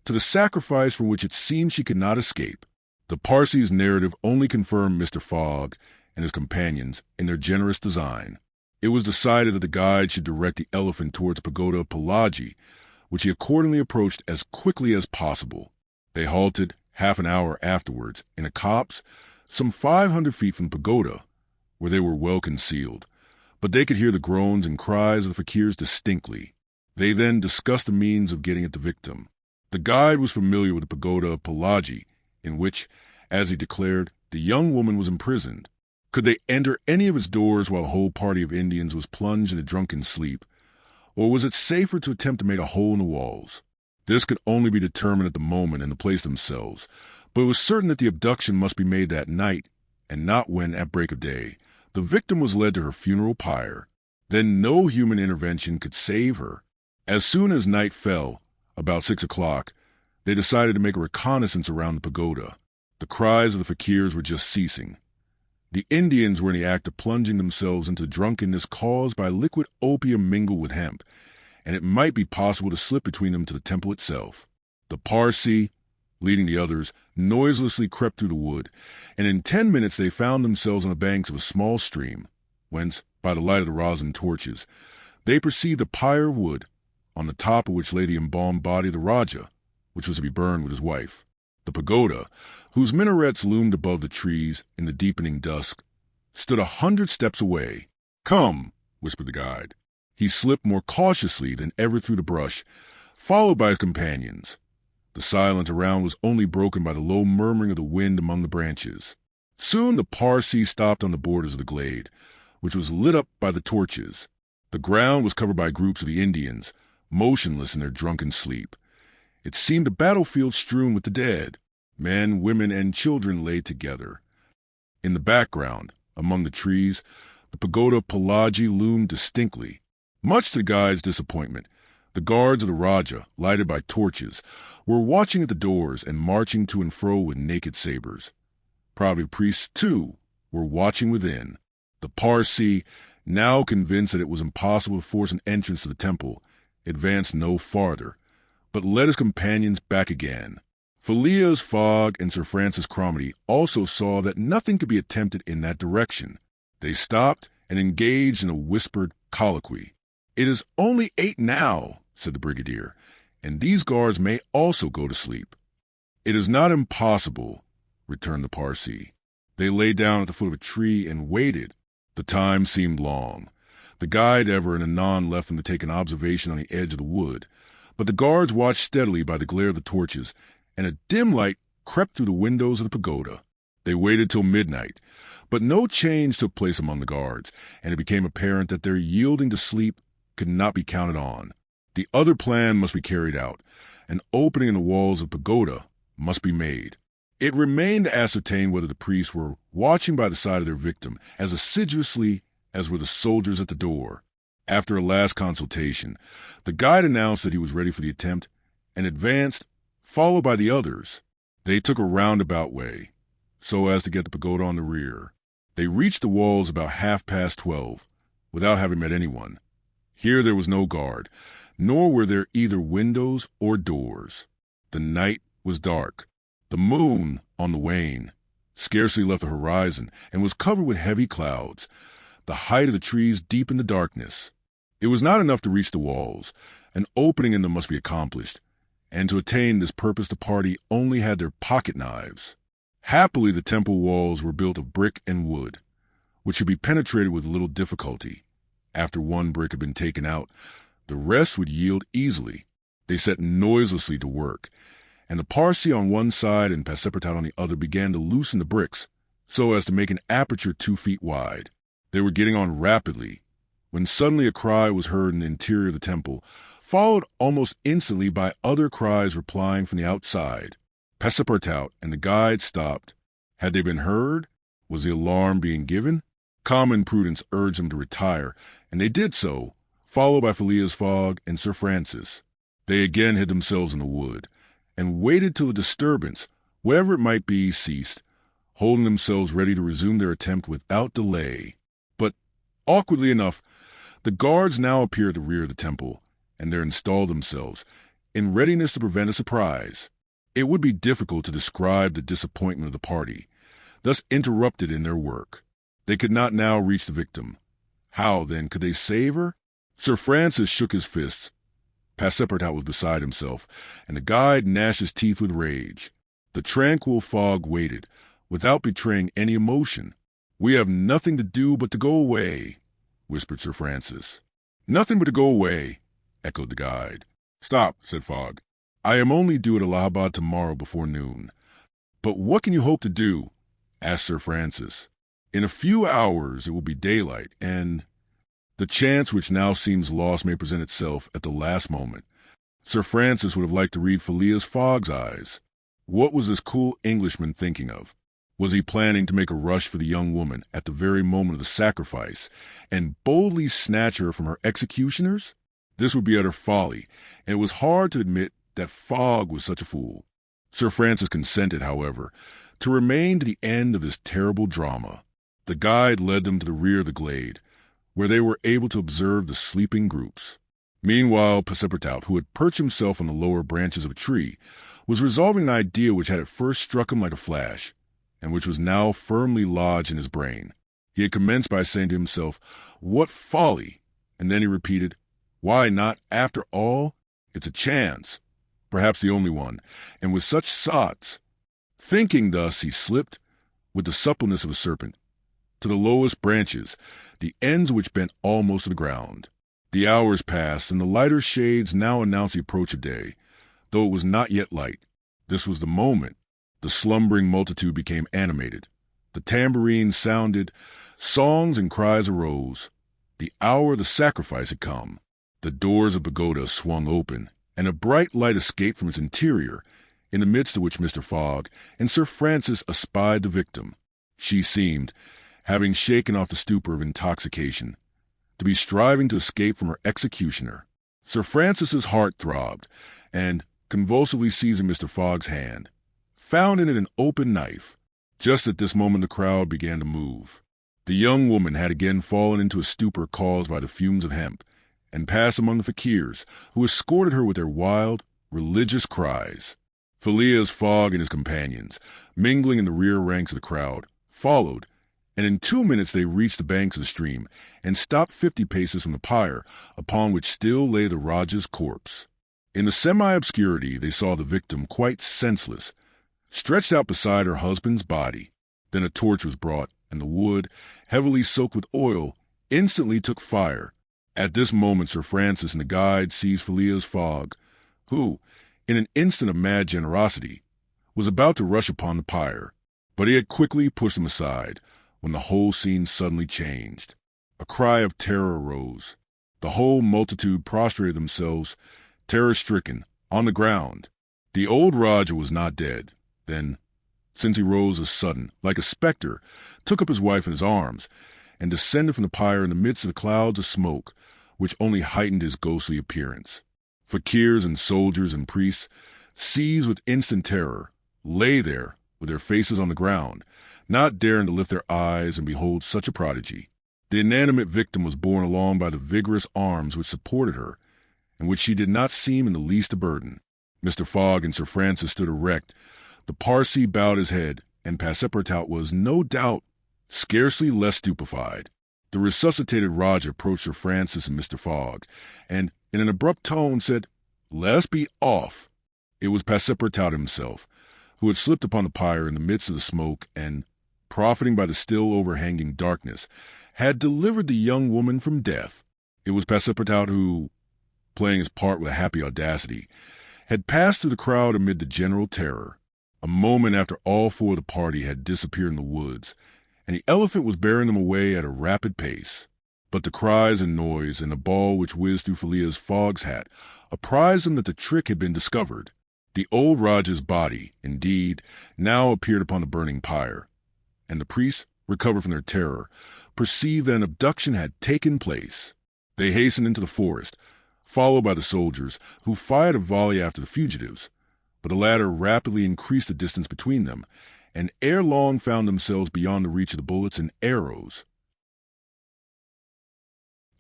to the sacrifice from which it seemed she could not escape. The Parsi's narrative only confirmed Mr. Fogg and his companions in their generous design. It was decided that the guide should direct the elephant towards the pagoda of Palaji, which he accordingly approached as quickly as possible. They halted half an hour afterwards in a copse some 500 feet from the pagoda, where they were well concealed, but they could hear the groans and cries of the fakirs distinctly. They then discussed the means of getting at the victim. The guide was familiar with the pagoda of Palaji, in which, as he declared, the young woman was imprisoned. Could they enter any of its doors while a whole party of Indians was plunged in a drunken sleep, or was it safer to attempt to make a hole in the walls? This could only be determined at the moment and the place themselves, but it was certain that the abduction must be made that night, and not when, at break of day, the victim was led to her funeral pyre. Then no human intervention could save her. As soon as night fell, about 6 o'clock, they decided to make a reconnaissance around the pagoda. The cries of the fakirs were just ceasing. The Indians were in the act of plunging themselves into drunkenness caused by liquid opium mingled with hemp, and it might be possible to slip between them to the temple itself. The Parsi, leading the others, noiselessly crept through the wood, and in 10 minutes they found themselves on the banks of a small stream, whence, by the light of the rosin torches, they perceived a pyre of wood, on the top of which lay the embalmed body of the Rajah, which was to be burned with his wife. The pagoda, whose minarets loomed above the trees in the deepening dusk, stood 100 steps away. "Come," whispered the guide. He slipped more cautiously than ever through the brush, followed by his companions. The silence around was only broken by the low murmuring of the wind among the branches. Soon the Parsi stopped on the borders of the glade, which was lit up by the torches. The ground was covered by groups of the Indians, motionless in their drunken sleep. It seemed a battlefield strewn with the dead. Men, women, and children lay together. In the background, among the trees, the pagoda of Palaji loomed distinctly. Much to the guide's disappointment, the guards of the Rajah, lighted by torches, were watching at the doors and marching to and fro with naked sabers. Probably the priests, too, were watching within. The Parsi, now convinced that it was impossible to force an entrance to the temple, advanced no farther, but led his companions back again. Phileas Fogg and Sir Francis Cromarty also saw that nothing could be attempted in that direction. They stopped and engaged in a whispered colloquy. "It is only 8 now," said the brigadier, "and these guards may also go to sleep." "It is not impossible," returned the Parsi. They lay down at the foot of a tree and waited. The time seemed long. The guide ever and anon left them to take an observation on the edge of the wood, but the guards watched steadily by the glare of the torches, and a dim light crept through the windows of the pagoda. They waited till midnight, but no change took place among the guards, and it became apparent that their yielding to sleep could not be counted on. The other plan must be carried out. An opening in the walls of the pagoda must be made. It remained to ascertain whether the priests were watching by the side of their victim as assiduously as were the soldiers at the door. After a last consultation, the guide announced that he was ready for the attempt and advanced, followed by the others. They took a roundabout way, so as to get the pagoda on the rear. They reached the walls about 12:30, without having met anyone. Here there was no guard, nor were there either windows or doors. The night was dark. The moon, on the wane, scarcely left the horizon and was covered with heavy clouds. The height of the trees deepened the darkness. It was not enough to reach the walls. An opening in them must be accomplished, and to attain this purpose the party only had their pocket knives. Happily the temple walls were built of brick and wood, which could be penetrated with little difficulty. After one brick had been taken out, the rest would yield easily. They set noiselessly to work, and the Parsi on one side and Passepartout on the other began to loosen the bricks, so as to make an aperture 2 feet wide. They were getting on rapidly, when suddenly a cry was heard in the interior of the temple, followed almost instantly by other cries replying from the outside. Passepartout and the guide stopped. Had they been heard? Was the alarm being given? Common prudence urged them to retire, and they did so, followed by Phileas Fogg and Sir Francis. They again hid themselves in the wood, and waited till the disturbance, wherever it might be, ceased, holding themselves ready to resume their attempt without delay. But, awkwardly enough, The guards now appear at the rear of the temple, and there install themselves, in readiness to prevent a surprise. It would be difficult to describe the disappointment of the party, thus interrupted in their work. They could not now reach the victim. How, then, could they save her? Sir Francis shook his fists. Passepartout was beside himself, and the guide gnashed his teeth with rage. The tranquil Fogg waited, without betraying any emotion. "We have nothing to do but to go away," whispered Sir Francis. "Nothing but to go away," echoed the guide. "Stop," said Fogg. "I am only due at Allahabad tomorrow before noon." "But what can you hope to do?" asked Sir Francis. "In a few hours it will be daylight, and the chance which now seems lost may present itself at the last moment." Sir Francis would have liked to read Phileas Fogg's eyes. What was this cool Englishman thinking of? Was he planning to make a rush for the young woman at the very moment of the sacrifice, and boldly snatch her from her executioners? This would be utter folly, and it was hard to admit that Fogg was such a fool. Sir Francis consented, however, to remain to the end of this terrible drama. The guide led them to the rear of the glade, where they were able to observe the sleeping groups. Meanwhile, Passepartout, who had perched himself on the lower branches of a tree, was resolving an idea which had at first struck him like a flash, and which was now firmly lodged in his brain. He had commenced by saying to himself, "What folly!" and then he repeated, "Why not, after all? It's a chance, perhaps the only one, and with such sots." Thinking thus, he slipped, with the suppleness of a serpent, to the lowest branches, the ends of which bent almost to the ground. The hours passed, and the lighter shades now announced the approach of day, though it was not yet light. This was the moment. The slumbering multitude became animated. The tambourines sounded, songs and cries arose. The hour of the sacrifice had come. The doors of the pagoda swung open, and a bright light escaped from its interior, in the midst of which Mr. Fogg and Sir Francis espied the victim. She seemed, having shaken off the stupor of intoxication, to be striving to escape from her executioner. Sir Francis's heart throbbed, and, convulsively seizing Mr. Fogg's hand, found in it an open knife. Just at this moment the crowd began to move. The young woman had again fallen into a stupor caused by the fumes of hemp, and passed among the fakirs, who escorted her with their wild, religious cries. Phileas Fogg and his companions, mingling in the rear ranks of the crowd, followed, and in 2 minutes they reached the banks of the stream, and stopped 50 paces from the pyre, upon which still lay the Rajah's corpse. In the semi-obscurity they saw the victim quite senseless, stretched out beside her husband's body. Then a torch was brought, and the wood, heavily soaked with oil, instantly took fire. At this moment Sir Francis and the guide seized Phileas Fogg, who, in an instant of mad generosity, was about to rush upon the pyre, but he had quickly pushed them aside, when the whole scene suddenly changed. A cry of terror arose. The whole multitude prostrated themselves, terror-stricken, on the ground. The old Rajah was not dead. Then, since he rose a sudden, like a spectre, took up his wife in his arms, and descended from the pyre in the midst of the clouds of smoke, which only heightened his ghostly appearance. Fakirs and soldiers and priests, seized with instant terror, lay there, with their faces on the ground, not daring to lift their eyes and behold such a prodigy. The inanimate victim was borne along by the vigorous arms which supported her, and which she did not seem in the least a burden. Mr. Fogg and Sir Francis stood erect. The Parsee bowed his head, and Passepartout was, no doubt, scarcely less stupefied. The resuscitated Rajah approached Sir Francis and Mr. Fogg, and, in an abrupt tone, said, "Let us be off." It was Passepartout himself, who had slipped upon the pyre in the midst of the smoke, and, profiting by the still overhanging darkness, had delivered the young woman from death. It was Passepartout who, playing his part with a happy audacity, had passed through the crowd amid the general terror. A moment after all four of the party had disappeared in the woods, and the elephant was bearing them away at a rapid pace. But the cries and noise, and the ball which whizzed through Phileas Fogg's hat, apprised them that the trick had been discovered. The old Rajah's body, indeed, now appeared upon the burning pyre, and the priests, recovered from their terror, perceived that an abduction had taken place. They hastened into the forest, followed by the soldiers, who fired a volley after the fugitives, but the latter rapidly increased the distance between them, and ere long found themselves beyond the reach of the bullets and arrows.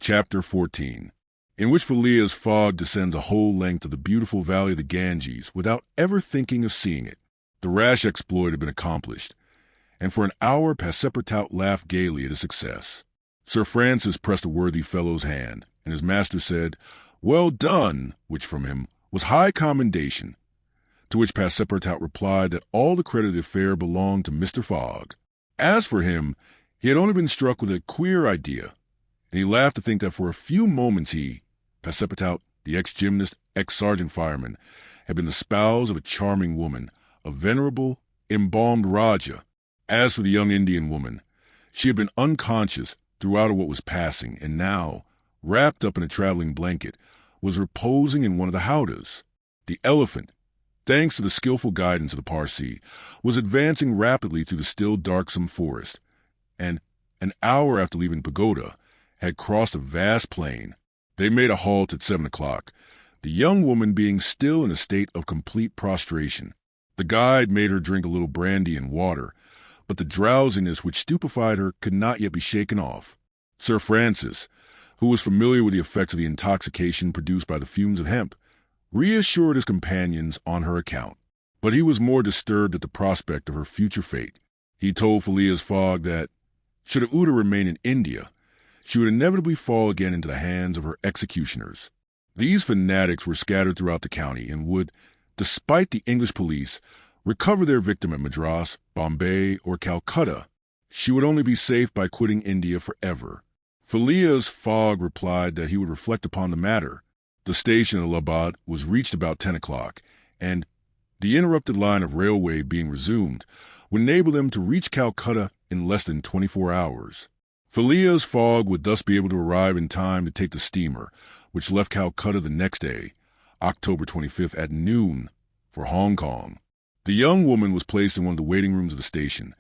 Chapter 14, in which Phileas Fogg descends a whole length of the beautiful valley of the Ganges without ever thinking of seeing it. The rash exploit had been accomplished, and for an hour Passepartout laughed gaily at his success. Sir Francis pressed the worthy fellow's hand, and his master said, "Well done," which from him was high commendation, to which Passepartout replied that all the credit of the affair belonged to Mr. Fogg. As for him, he had only been struck with a queer idea, and he laughed to think that for a few moments he, Passepartout, the ex-gymnast, ex-sergeant fireman, had been the spouse of a charming woman, a venerable, embalmed Raja. As for the young Indian woman, she had been unconscious throughout what was passing, and now, wrapped up in a traveling blanket, was reposing in one of the howdahs. The elephant, thanks to the skillful guidance of the Parsee, was advancing rapidly through the still darksome forest, and, an hour after leaving Pagoda, had crossed a vast plain. They made a halt at 7 o'clock, the young woman being still in a state of complete prostration. The guide made her drink a little brandy and water, but the drowsiness which stupefied her could not yet be shaken off. Sir Francis, who was familiar with the effects of the intoxication produced by the fumes of hemp, reassured his companions on her account, but he was more disturbed at the prospect of her future fate. He told Phileas Fogg that, should Ouda remain in India, she would inevitably fall again into the hands of her executioners. These fanatics were scattered throughout the county and would, despite the English police, recover their victim at Madras, Bombay, or Calcutta. She would only be safe by quitting India forever. Phileas Fogg replied that he would reflect upon the matter. The station of Allahabad was reached about 10 o'clock, and, the interrupted line of railway being resumed, would enable them to reach Calcutta in less than 24 hours. Phileas Fogg would thus be able to arrive in time to take the steamer, which left Calcutta the next day, October 25th at noon, for Hong Kong. The young woman was placed in one of the waiting rooms of the station,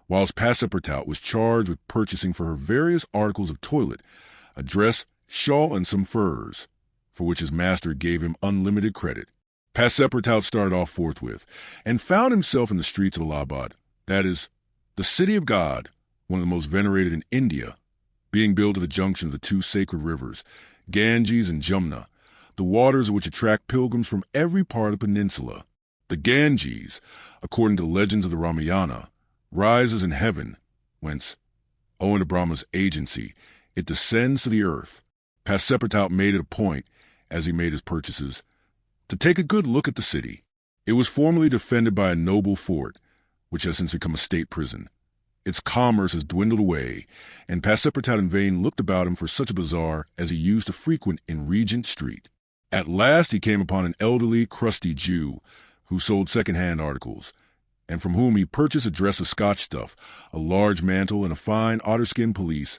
whilst Passepartout was charged with purchasing for her various articles of toilet, a dress, shawl, and some furs, for which his master gave him unlimited credit. Passepartout started off forthwith, and found himself in the streets of Allahabad, that is, the city of God, one of the most venerated in India, being built at the junction of the two sacred rivers, Ganges and Jumna, the waters of which attract pilgrims from every part of the peninsula. The Ganges, according to the legends of the Ramayana, rises in heaven, whence, owing to Brahma's agency, it descends to the earth. Passepartout made it a point, as he made his purchases, to take a good look at the city. It was formerly defended by a noble fort, which has since become a state prison. Its commerce has dwindled away, and Passepartout in vain looked about him for such a bazaar as he used to frequent in Regent Street. At last he came upon an elderly, crusty Jew, who sold second-hand articles, and from whom he purchased a dress of Scotch stuff, a large mantle, and a fine otter-skin pelisse,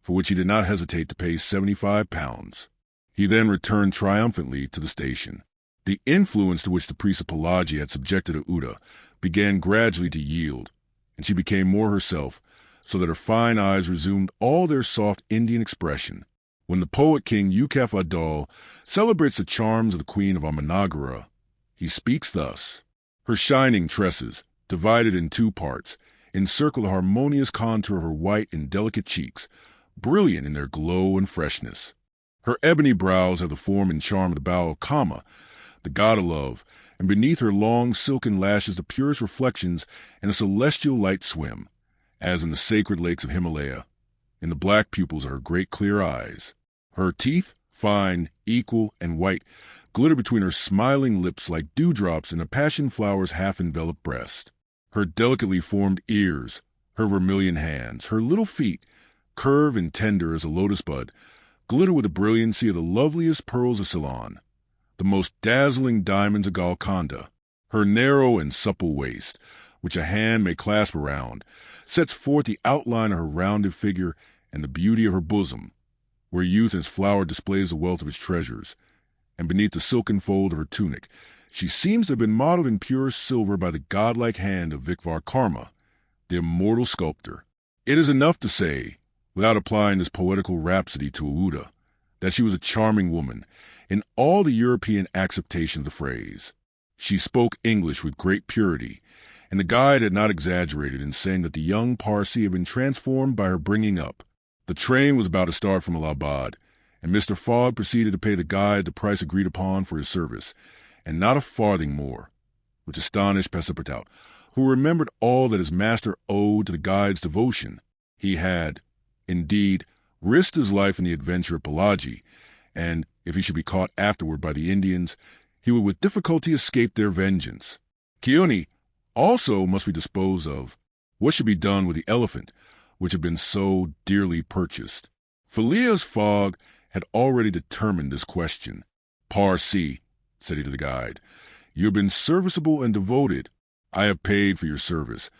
for which he did not hesitate to pay £75. He then returned triumphantly to the station. The influence to which the priest of Pelagia had subjected Ouda began gradually to yield, and she became more herself, so that her fine eyes resumed all their soft Indian expression. When the poet king Yukaf Adal celebrates the charms of the queen of Amanagara, he speaks thus: her shining tresses, divided in two parts, encircle the harmonious contour of her white and delicate cheeks, brilliant in their glow and freshness. Her ebony brows have the form and charm of the bow of Kama, the god of love, and beneath her long silken lashes the purest reflections and a celestial light swim, as in the sacred lakes of Himalaya, in the black pupils of her great clear eyes. Her teeth, fine, equal, and white, glitter between her smiling lips like dewdrops in a passion flower's half-enveloped breast. Her delicately formed ears, her vermilion hands, her little feet, curved and tender as a lotus bud, glitter with the brilliancy of the loveliest pearls of Ceylon, the most dazzling diamonds of Golconda. Her narrow and supple waist, which a hand may clasp around, sets forth the outline of her rounded figure and the beauty of her bosom, where youth in its flower displays the wealth of its treasures, and beneath the silken fold of her tunic she seems to have been modeled in pure silver by the godlike hand of Vikvarkarma, the immortal sculptor. It is enough to say, without applying this poetical rhapsody to Ouda, that she was a charming woman, in all the European acceptation of the phrase. She spoke English with great purity, and the guide had not exaggerated in saying that the young Parsee had been transformed by her bringing up. The train was about to start from Allahabad, and Mr. Fogg proceeded to pay the guide the price agreed upon for his service, and not a farthing more, which astonished Passepartout, who remembered all that his master owed to the guide's devotion. He had, indeed, risked his life in the adventure at Pelagi, and, if he should be caught afterward by the Indians, he would with difficulty escape their vengeance. Keone also must be disposed of. What should be done with the elephant, which had been so dearly purchased? Phileas Fogg had already determined this question. "Parsi," said he to the guide, "you have been serviceable and devoted. I have paid for your service,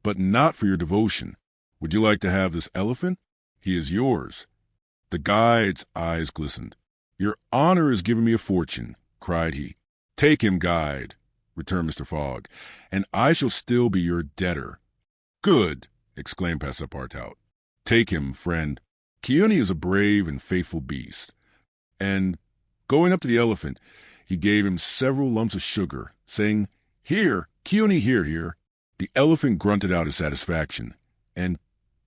but not for your devotion. Would you like to have this elephant? He is yours." The guide's eyes glistened. "Your honor has given me a fortune," cried he. "Take him, guide," returned Mr. Fogg, "and I shall still be your debtor." "Good," exclaimed Passepartout. "Take him, friend. Keone is a brave and faithful beast." And, going up to the elephant, he gave him several lumps of sugar, saying, "Here, Keone, here." The elephant grunted out his satisfaction, and,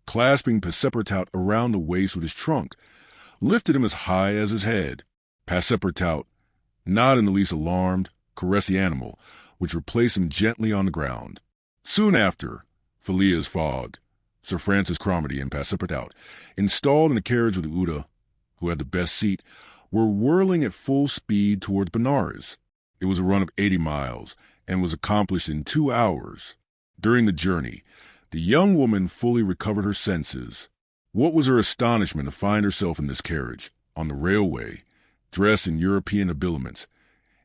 clasping Passepartout around the waist with his trunk, lifted him as high as his head. Passepartout, not in the least alarmed, caressed the animal, which replaced him gently on the ground. Soon after, Phileas Fogg, Sir Francis Cromarty, and Passepartout, installed in the carriage with the Uda, who had the best seat, were whirling at full speed towards Benares. It was a run of 80 miles, and was accomplished in 2 hours. During the journey, the young woman fully recovered her senses. What was her astonishment to find herself in this carriage, on the railway, dressed in European habiliments,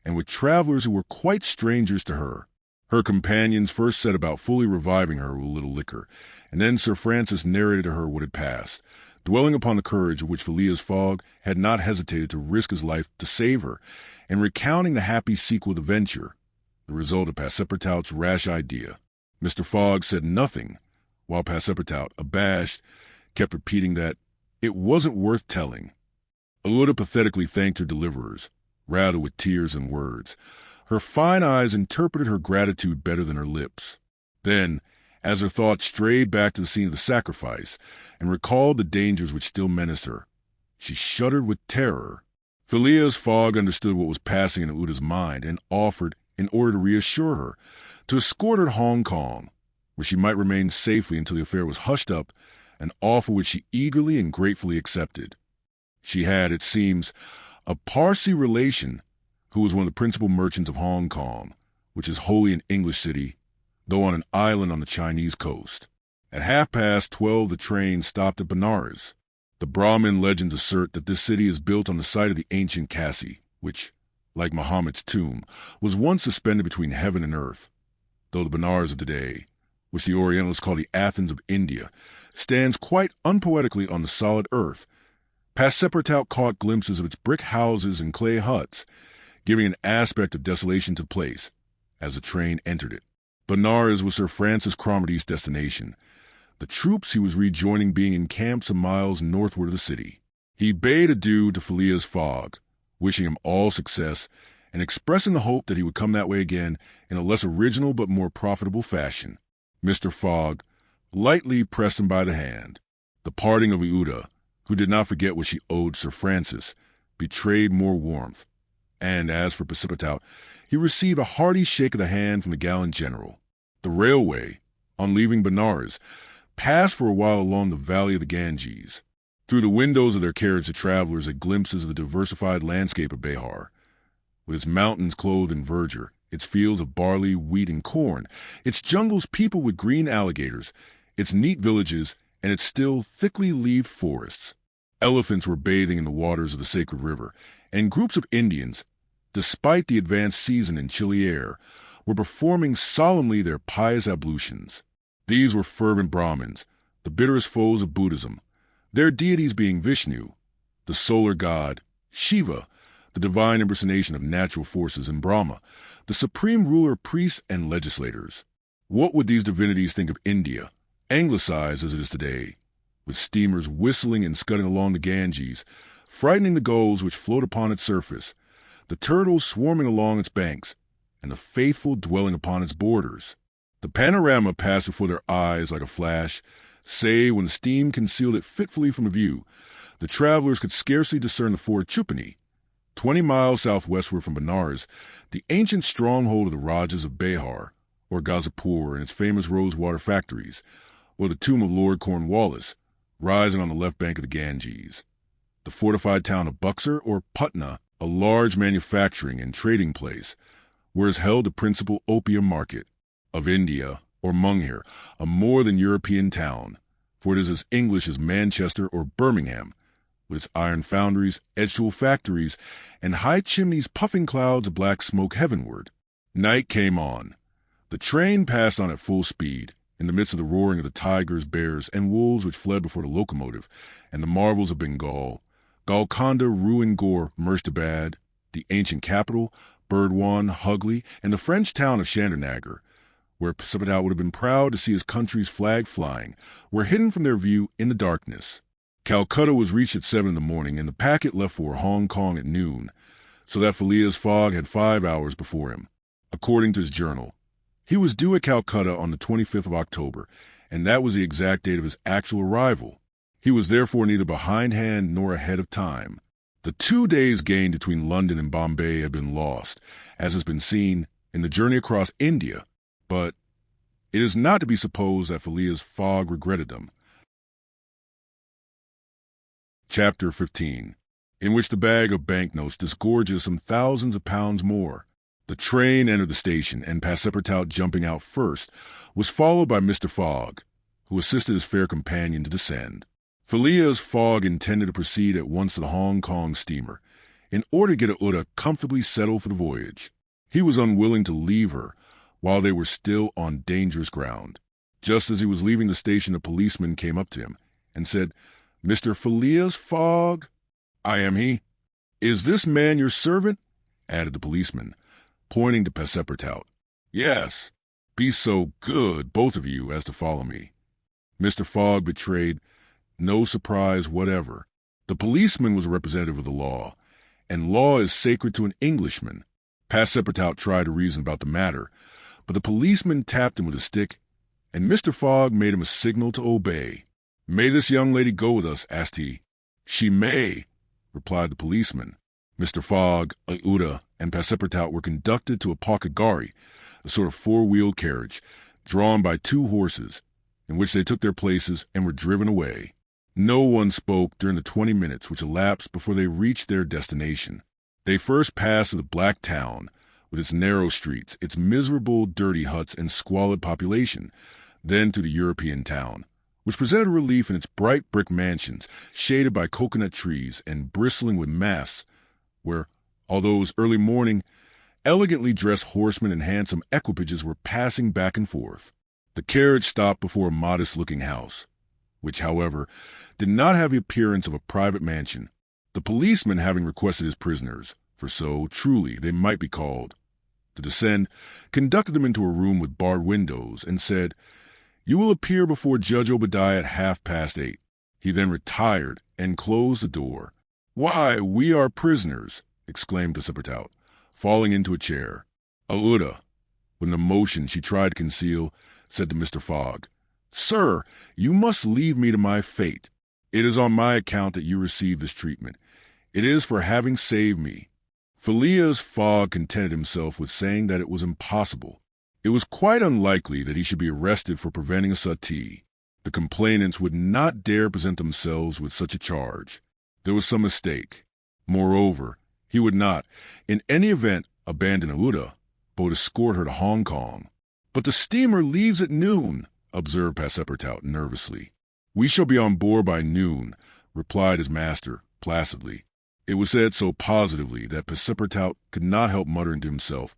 and with travelers who were quite strangers to her. Her companions first set about fully reviving her with a little liquor, and then Sir Francis narrated to her what had passed, dwelling upon the courage with which Phileas Fogg had not hesitated to risk his life to save her, and recounting the happy sequel of the venture, the result of Passepartout's rash idea. Mr. Fogg said nothing, while Passepartout, abashed, kept repeating that it wasn't worth telling. Aouda pathetically thanked her deliverers, rather with tears than words. Her fine eyes interpreted her gratitude better than her lips. Then, as her thoughts strayed back to the scene of the sacrifice, and recalled the dangers which still menaced her, she shuddered with terror. Phileas Fogg understood what was passing in Aouda's mind, and offered, in order to reassure her, to escort her to Hong Kong, where she might remain safely until the affair was hushed up, an offer which she eagerly and gratefully accepted. She had, it seems, a Parsi relation who was one of the principal merchants of Hong Kong, which is wholly an English city, though on an island on the Chinese coast. At 12:30 the train stopped at Benares. The Brahmin legends assert that this city is built on the site of the ancient Kasi, which, like Muhammad's tomb, was once suspended between heaven and earth, though the Benares of today, which the Orientalists call the Athens of India, stands quite unpoetically on the solid earth. Passepartout caught glimpses of its brick houses and clay huts, giving an aspect of desolation to the place, as the train entered it. Benares was Sir Francis Cromarty's destination, the troops he was rejoining being encamped some miles northward of the city. He bade adieu to Phileas Fogg, wishing him all success, and expressing the hope that he would come that way again in a less original but more profitable fashion. Mr. Fogg lightly pressed him by the hand. The parting of Aouda, who did not forget what she owed Sir Francis, betrayed more warmth, and as for Passepartout, he received a hearty shake of the hand from the gallant general. The railway, on leaving Benares, passed for a while along the valley of the Ganges. Through the windows of their carriage the travelers had glimpses of the diversified landscape of Behar, with its mountains clothed in verdure, its fields of barley, wheat, and corn, its jungles peopled with green alligators, its neat villages, and its still thickly leaved forests. Elephants were bathing in the waters of the sacred river, and groups of Indians, despite the advanced season and chilly air, were performing solemnly their pious ablutions. These were fervent Brahmins, the bitterest foes of Buddhism, their deities being Vishnu, the solar god, Shiva, the divine impersonation of natural forces, and Brahma, the supreme ruler of priests and legislators. What would these divinities think of India, anglicized as it is today, with steamers whistling and scudding along the Ganges, frightening the gulls which float upon its surface, the turtles swarming along its banks, and the faithful dwelling upon its borders? The panorama passed before their eyes like a flash, Save when the steam concealed it fitfully from view, the travelers could scarcely discern the Fort Chupani, 20 miles southwestward from Benares, the ancient stronghold of the Rajas of Behar, or Gazipur and its famous rosewater factories, or the tomb of Lord Cornwallis, rising on the left bank of the Ganges. The fortified town of Buxar, or Patna, a large manufacturing and trading place, where is held the principal opium market of India, or Mungir, a more than European town, for it is as English as Manchester or Birmingham, with its iron foundries, edge-tool factories, and high chimneys puffing clouds of black smoke heavenward. Night came on. The train passed on at full speed, in the midst of the roaring of the tigers, bears, and wolves which fled before the locomotive, and the marvels of Bengal, Golconda, Ruingor, Murshidabad, the ancient capital, Burdwan, Hugli, and the French town of Chandernagor, where Passepartout would have been proud to see his country's flag flying, were hidden from their view in the darkness. Calcutta was reached at 7 in the morning, and the packet left for Hong Kong at noon, so that Phileas Fogg had 5 hours before him. According to his journal, he was due at Calcutta on the 25th of October, and that was the exact date of his actual arrival. He was therefore neither behindhand nor ahead of time. The 2 days gained between London and Bombay had been lost, as has been seen, in the journey across India, but it is not to be supposed that Phileas Fogg regretted them. Chapter 15, in which the bag of banknotes disgorges some thousands of pounds more. The train entered the station, and Passepartout, jumping out first, was followed by Mr. Fogg, who assisted his fair companion to descend. Phileas Fogg intended to proceed at once to the Hong Kong steamer, in order to get Uda comfortably settled for the voyage. He was unwilling to leave her while they were still on dangerous ground. Just as he was leaving the station, a policeman came up to him and said, "Mr. Phileas Fogg?" "I am he." "Is this man your servant?" added the policeman, pointing to Passepartout. "Yes. Be so good, both of you, as to follow me." Mr. Fogg betrayed no surprise whatever. The policeman was a representative of the law, and law is sacred to an Englishman. Passepartout tried to reason about the matter, but the policeman tapped him with a stick, and Mr. Fogg made him a signal to obey. "May this young lady go with us?" asked he. "She may," replied the policeman. Mr. Fogg, Uda, and Passepartout were conducted to a pakagari, a sort of four-wheeled carriage, drawn by 2 horses, in which they took their places and were driven away. No one spoke during the 20 minutes which elapsed before they reached their destination. They first passed through the black town, with its narrow streets, its miserable, dirty huts, and squalid population, then to the European town, which presented relief in its bright brick mansions, shaded by coconut trees and bristling with masts, where, although it was early morning, elegantly dressed horsemen and handsome equipages were passing back and forth. The carriage stopped before a modest-looking house, which, however, did not have the appearance of a private mansion, the policeman having requested his prisoners, for so, truly, they might be called, to descend, conducted them into a room with barred windows, and said, "You will appear before Judge Obadiah at 8:30. He then retired and closed the door. "Why, we are prisoners," exclaimed Passepartout, falling into a chair. Uda, with an emotion she tried to conceal, said to Mr. Fogg, "Sir, you must leave me to my fate. It is on my account that you receive this treatment. It is for having saved me." Phileas Fogg contented himself with saying that it was impossible. It was quite unlikely that he should be arrested for preventing a suttee. The complainants would not dare present themselves with such a charge. There was some mistake. Moreover, he would not, in any event, abandon Uda, but would escort her to Hong Kong. "But the steamer leaves at noon," observed Passepartout nervously. "We shall be on board by noon," replied his master placidly. It was said so positively that Passepartout could not help muttering to himself,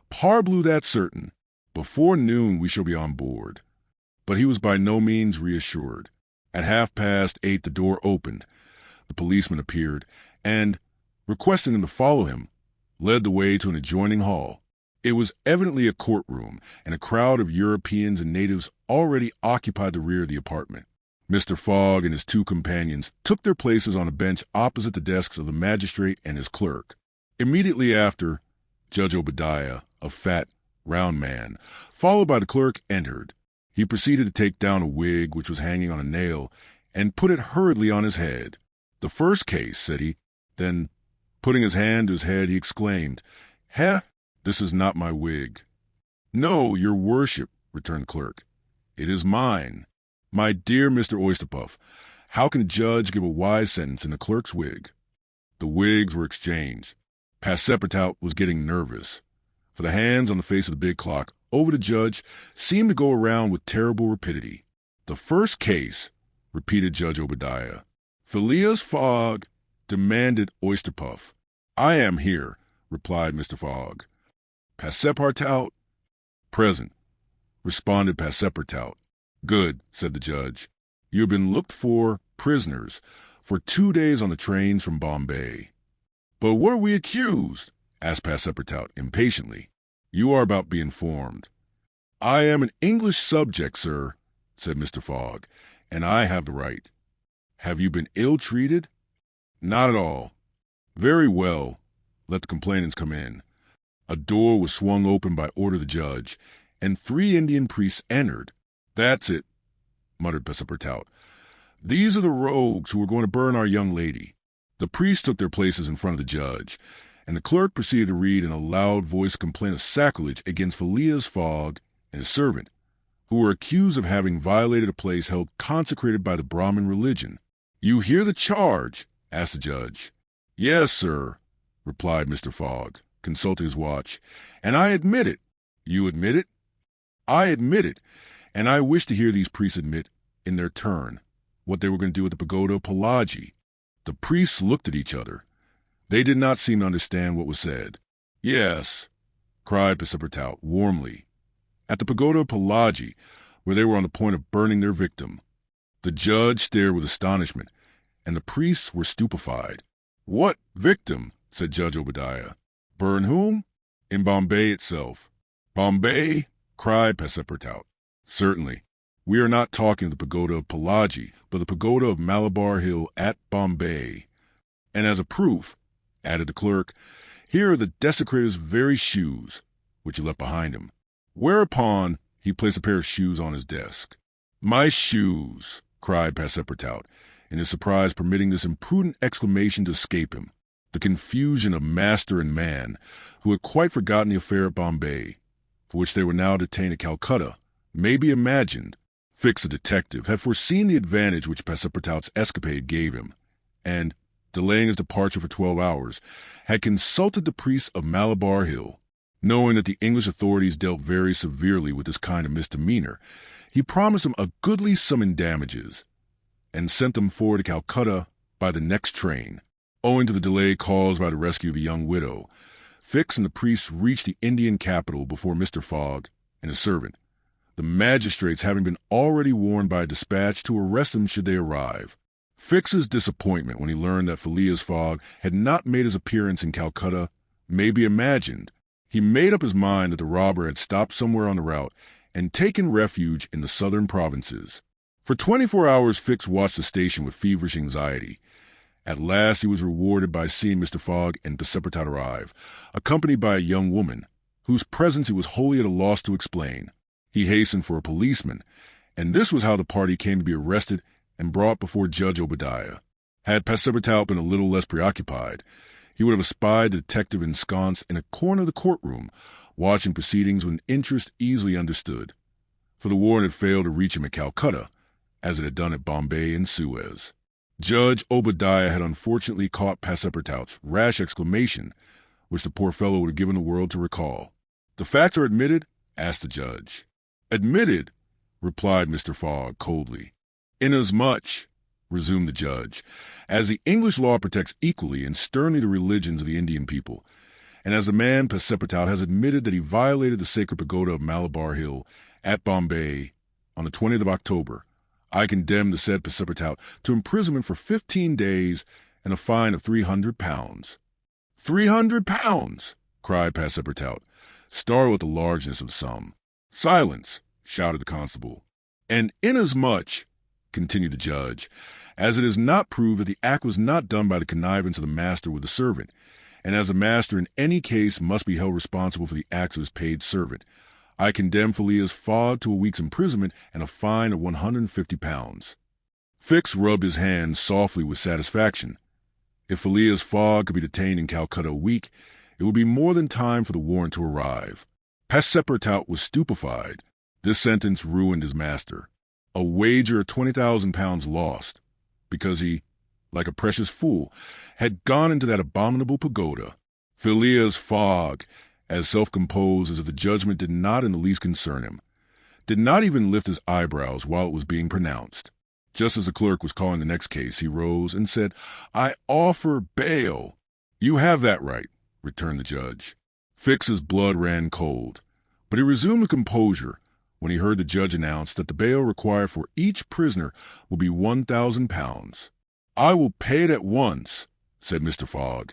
"Parbleu, that's certain. Before noon we shall be on board." But he was by no means reassured. At 8:30 the door opened. The policeman appeared, and, requesting them to follow him, led the way to an adjoining hall. It was evidently a courtroom, and a crowd of Europeans and natives already occupied the rear of the apartment. Mr. Fogg and his 2 companions took their places on a bench opposite the desks of the magistrate and his clerk. Immediately after, Judge Obadiah, a fat, round man, followed by the clerk, entered. He proceeded to take down a wig which was hanging on a nail and put it hurriedly on his head. "The first case," said he. Then, putting his hand to his head, he exclaimed, "Heh, this is not my wig." "No, your worship," returned the clerk. "It is mine. My dear Mr. Oysterpuff, how can a judge give a wise sentence in a clerk's wig?" The wigs were exchanged. Passepartout was getting nervous, for the hands on the face of the big clock over the judge seemed to go around with terrible rapidity. "The first case," repeated Judge Obadiah. "Phileas Fogg," demanded Oysterpuff. "I am here," replied Mr. Fogg. "Passepartout?" "Present," responded Passepartout. "Good," said the judge. "You have been looked for prisoners for 2 days on the trains from Bombay." "But what are we accused?" asked Passepartout impatiently. "You are about to be informed." "I am an English subject, sir," said Mr. Fogg, "and I have the right." "Have you been ill-treated?" "Not at all." "Very well. Let the complainants come in." A door was swung open by order of the judge, and 3 Indian priests entered. "That's it," muttered Passepartout. "These are the rogues who are going to burn our young lady." The priests took their places in front of the judge, and the clerk proceeded to read in a loud voice a complaint of sacrilege against Phileas Fogg and his servant, who were accused of having violated a place held consecrated by the Brahmin religion. "You hear the charge?" asked the judge. "Yes, sir," replied Mr. Fogg, consulting his watch, "and I admit it." "You admit it?" "I admit it, and I wish to hear these priests admit, in their turn, what they were going to do at the pagoda of Palaji." The priests looked at each other. They did not seem to understand what was said. "Yes," cried Passepartout warmly, "at the pagoda of Palaji, where they were on the point of burning their victim." The judge stared with astonishment, and the priests were stupefied. "What victim?" said Judge Obadiah. "Burn whom?" "In Bombay itself." "Bombay?" cried Passepartout. "Certainly. We are not talking of the pagoda of Palaji, but the pagoda of Malabar Hill at Bombay. And as a proof," added the clerk, "here are the desecrator's very shoes, which he left behind him." Whereupon he placed a pair of shoes on his desk. "My shoes!" cried Passepartout, in his surprise permitting this imprudent exclamation to escape him. The confusion of master and man, who had quite forgotten the affair at Bombay, for which they were now detained at Calcutta, may be imagined. Fix, the detective, had foreseen the advantage which Passepartout's escapade gave him, and, delaying his departure for 12 hours, had consulted the priests of Malabar Hill. Knowing that the English authorities dealt very severely with this kind of misdemeanor, he promised them a goodly sum in damages, and sent them forward to Calcutta by the next train. Owing to the delay caused by the rescue of a young widow, Fix and the priests reached the Indian capital before Mr. Fogg and his servant, the magistrates having been already warned by a dispatch to arrest them should they arrive. Fix's disappointment when he learned that Phileas Fogg had not made his appearance in Calcutta may be imagined. He made up his mind that the robber had stopped somewhere on the route and taken refuge in the southern provinces. For 24 hours Fix watched the station with feverish anxiety. At last he was rewarded by seeing Mr. Fogg and Passepartout arrive, accompanied by a young woman, whose presence he was wholly at a loss to explain. He hastened for a policeman, and this was how the party came to be arrested and brought before Judge Obadiah. Had Passepartout been a little less preoccupied, he would have espied the detective ensconced in a corner of the courtroom, watching proceedings with an interest easily understood, for the warrant had failed to reach him at Calcutta, as it had done at Bombay and Suez. Judge Obadiah had unfortunately caught Passepartout's rash exclamation, which the poor fellow would have given the world to recall. "The facts are admitted?" asked the judge. "Admitted," replied Mr. Fogg coldly. "Inasmuch," resumed the judge, "as the English law protects equally and sternly the religions of the Indian people, and as the man Passepartout has admitted that he violated the sacred pagoda of Malabar Hill at Bombay on the 20th of October, I condemn the said Passepartout to imprisonment for 15 days and a fine of £300. £300! cried Passepartout, startled at the largeness of the sum. "Silence!" shouted the constable. "And inasmuch," continued the judge, "as it is not proved that the act was not done by the connivance of the master with the servant, and as the master in any case must be held responsible for the acts of his paid servant, I condemn Phileas Fogg to a week's imprisonment and a fine of £150. Fix rubbed his hands softly with satisfaction. If Phileas Fogg could be detained in Calcutta a week, it would be more than time for the warrant to arrive. Passepartout was stupefied. This sentence ruined his master. A wager of £20,000 lost, because he, like a precious fool, had gone into that abominable pagoda. Phileas Fogg, as self-composed as if the judgment did not in the least concern him, did not even lift his eyebrows while it was being pronounced. Just as the clerk was calling the next case, he rose and said, "I offer bail." "You have that right," returned the judge. Fix's blood ran cold, but he resumed composure when he heard the judge announce that the bail required for each prisoner would be £1,000. "I will pay it at once," said Mr. Fogg,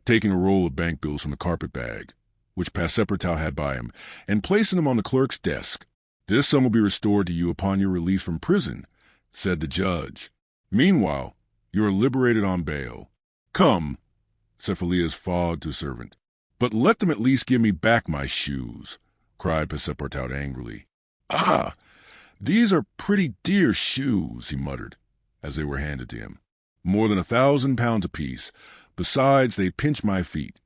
taking a roll of bank bills from the carpet-bag, which Passepartout had by him, and placing them on the clerk's desk. "This sum will be restored to you upon your release from prison," said the judge. "Meanwhile, you are liberated on bail." "Come," said Phileas Fogg to the servant. "But let them at least give me back my shoes," cried Passepartout angrily. "Ah, these are pretty dear shoes," he muttered, as they were handed to him. "More than £1,000 apiece. Besides, they pinch my feet."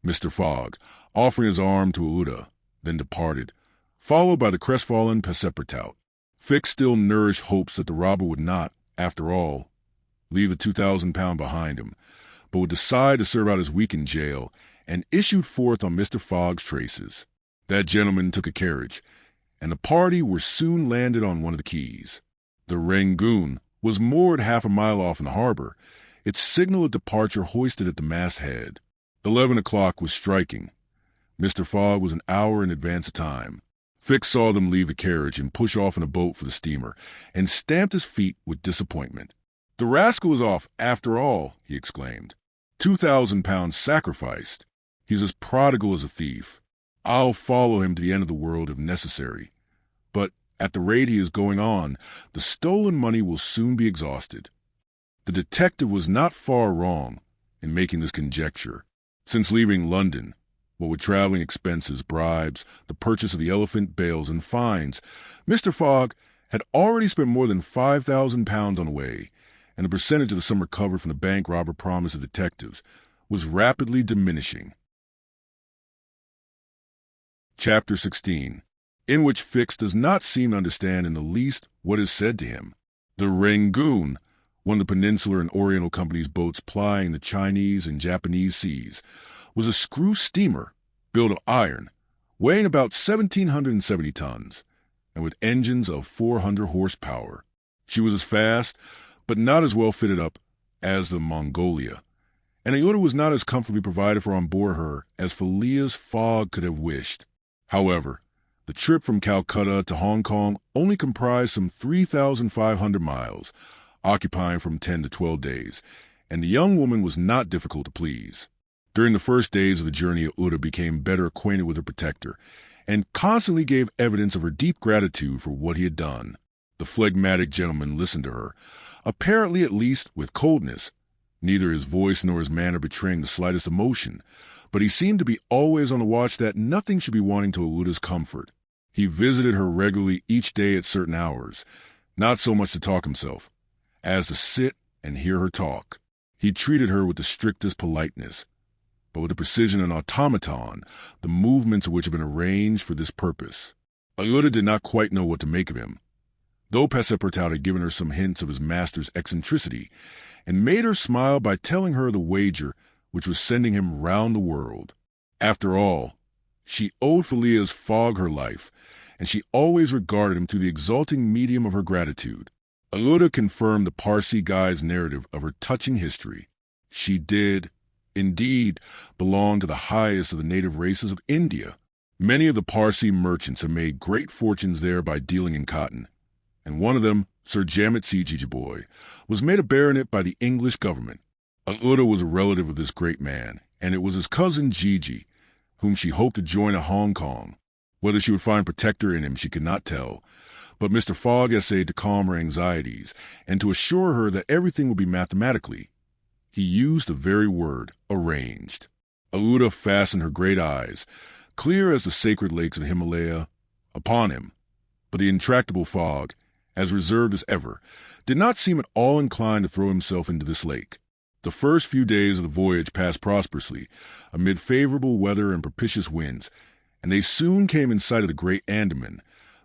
Mr. Fogg, offering his arm to Aouda, then departed, followed by the crestfallen Passepartout. Fix still nourished hopes that the robber would not, after all, leave the £2,000 behind him, but would decide to serve out his week in jail, and issued forth on Mr. Fogg's traces. That gentleman took a carriage, and the party were soon landed on one of the quays. The Rangoon was moored half a mile off in the harbor, its signal of departure hoisted at the masthead. 11 o'clock was striking. Mr. Fogg was an hour in advance of time. Fix saw them leave the carriage and push off in a boat for the steamer, and stamped his feet with disappointment. "The rascal is off, after all," he exclaimed. £2,000 sacrificed. He's as prodigal as a thief. I'll follow him to the end of the world if necessary. But at the rate he is going on, the stolen money will soon be exhausted." The detective was not far wrong in making this conjecture. Since leaving London, what with traveling expenses, bribes, the purchase of the elephant, bails, and fines, Mr. Fogg had already spent more than £5,000 on the way, and the percentage of the sum recovered from the bank robber promised the detectives was rapidly diminishing. Chapter 16, in which Fix does not seem to understand in the least what is said to him. The Rangoon, one of the Peninsular and Oriental Company's boats plying the Chinese and Japanese seas, was a screw steamer built of iron, weighing about 1,770 tons, and with engines of 400 horsepower. She was as fast, but not as well fitted up as the Mongolia, and Aouda was not as comfortably provided for on board her as Phileas Fogg could have wished. However, the trip from Calcutta to Hong Kong only comprised some 3,500 miles, occupying from 10 to 12 days, and the young woman was not difficult to please. During the first days of the journey, Aouda became better acquainted with her protector, and constantly gave evidence of her deep gratitude for what he had done. The phlegmatic gentleman listened to her, apparently at least with coldness, neither his voice nor his manner betraying the slightest emotion, but he seemed to be always on the watch that nothing should be wanting to Aouda's comfort. He visited her regularly each day at certain hours, not so much to talk himself, as to sit and hear her talk. He treated her with the strictest politeness, but with the precision of an automaton, the movements of which had been arranged for this purpose. Aouda did not quite know what to make of him, though Passepartout had given her some hints of his master's eccentricity, and made her smile by telling her the wager which was sending him round the world. After all, she owed Phileas Fogg her life, and she always regarded him through the exalting medium of her gratitude. Aouda confirmed the Parsee guide's narrative of her touching history. She did, indeed, belong to the highest of the native races of India. Many of the Parsee merchants have made great fortunes there by dealing in cotton, and one of them, Sir Jamet Jejeeboy, was made a baronet by the English government. Aouda was a relative of this great man, and it was his cousin Gigi, whom she hoped to join at Hong Kong. Whether she would find protector in him she could not tell, but Mr. Fogg essayed to calm her anxieties and to assure her that everything would be mathematically. He used the very word, arranged. Aouda fastened her great eyes, clear as the sacred lakes of the Himalaya, upon him. But the intractable Fogg, as reserved as ever, did not seem at all inclined to throw himself into this lake. The first few days of the voyage passed prosperously, amid favorable weather and propitious winds, and they soon came in sight of the Great Andaman,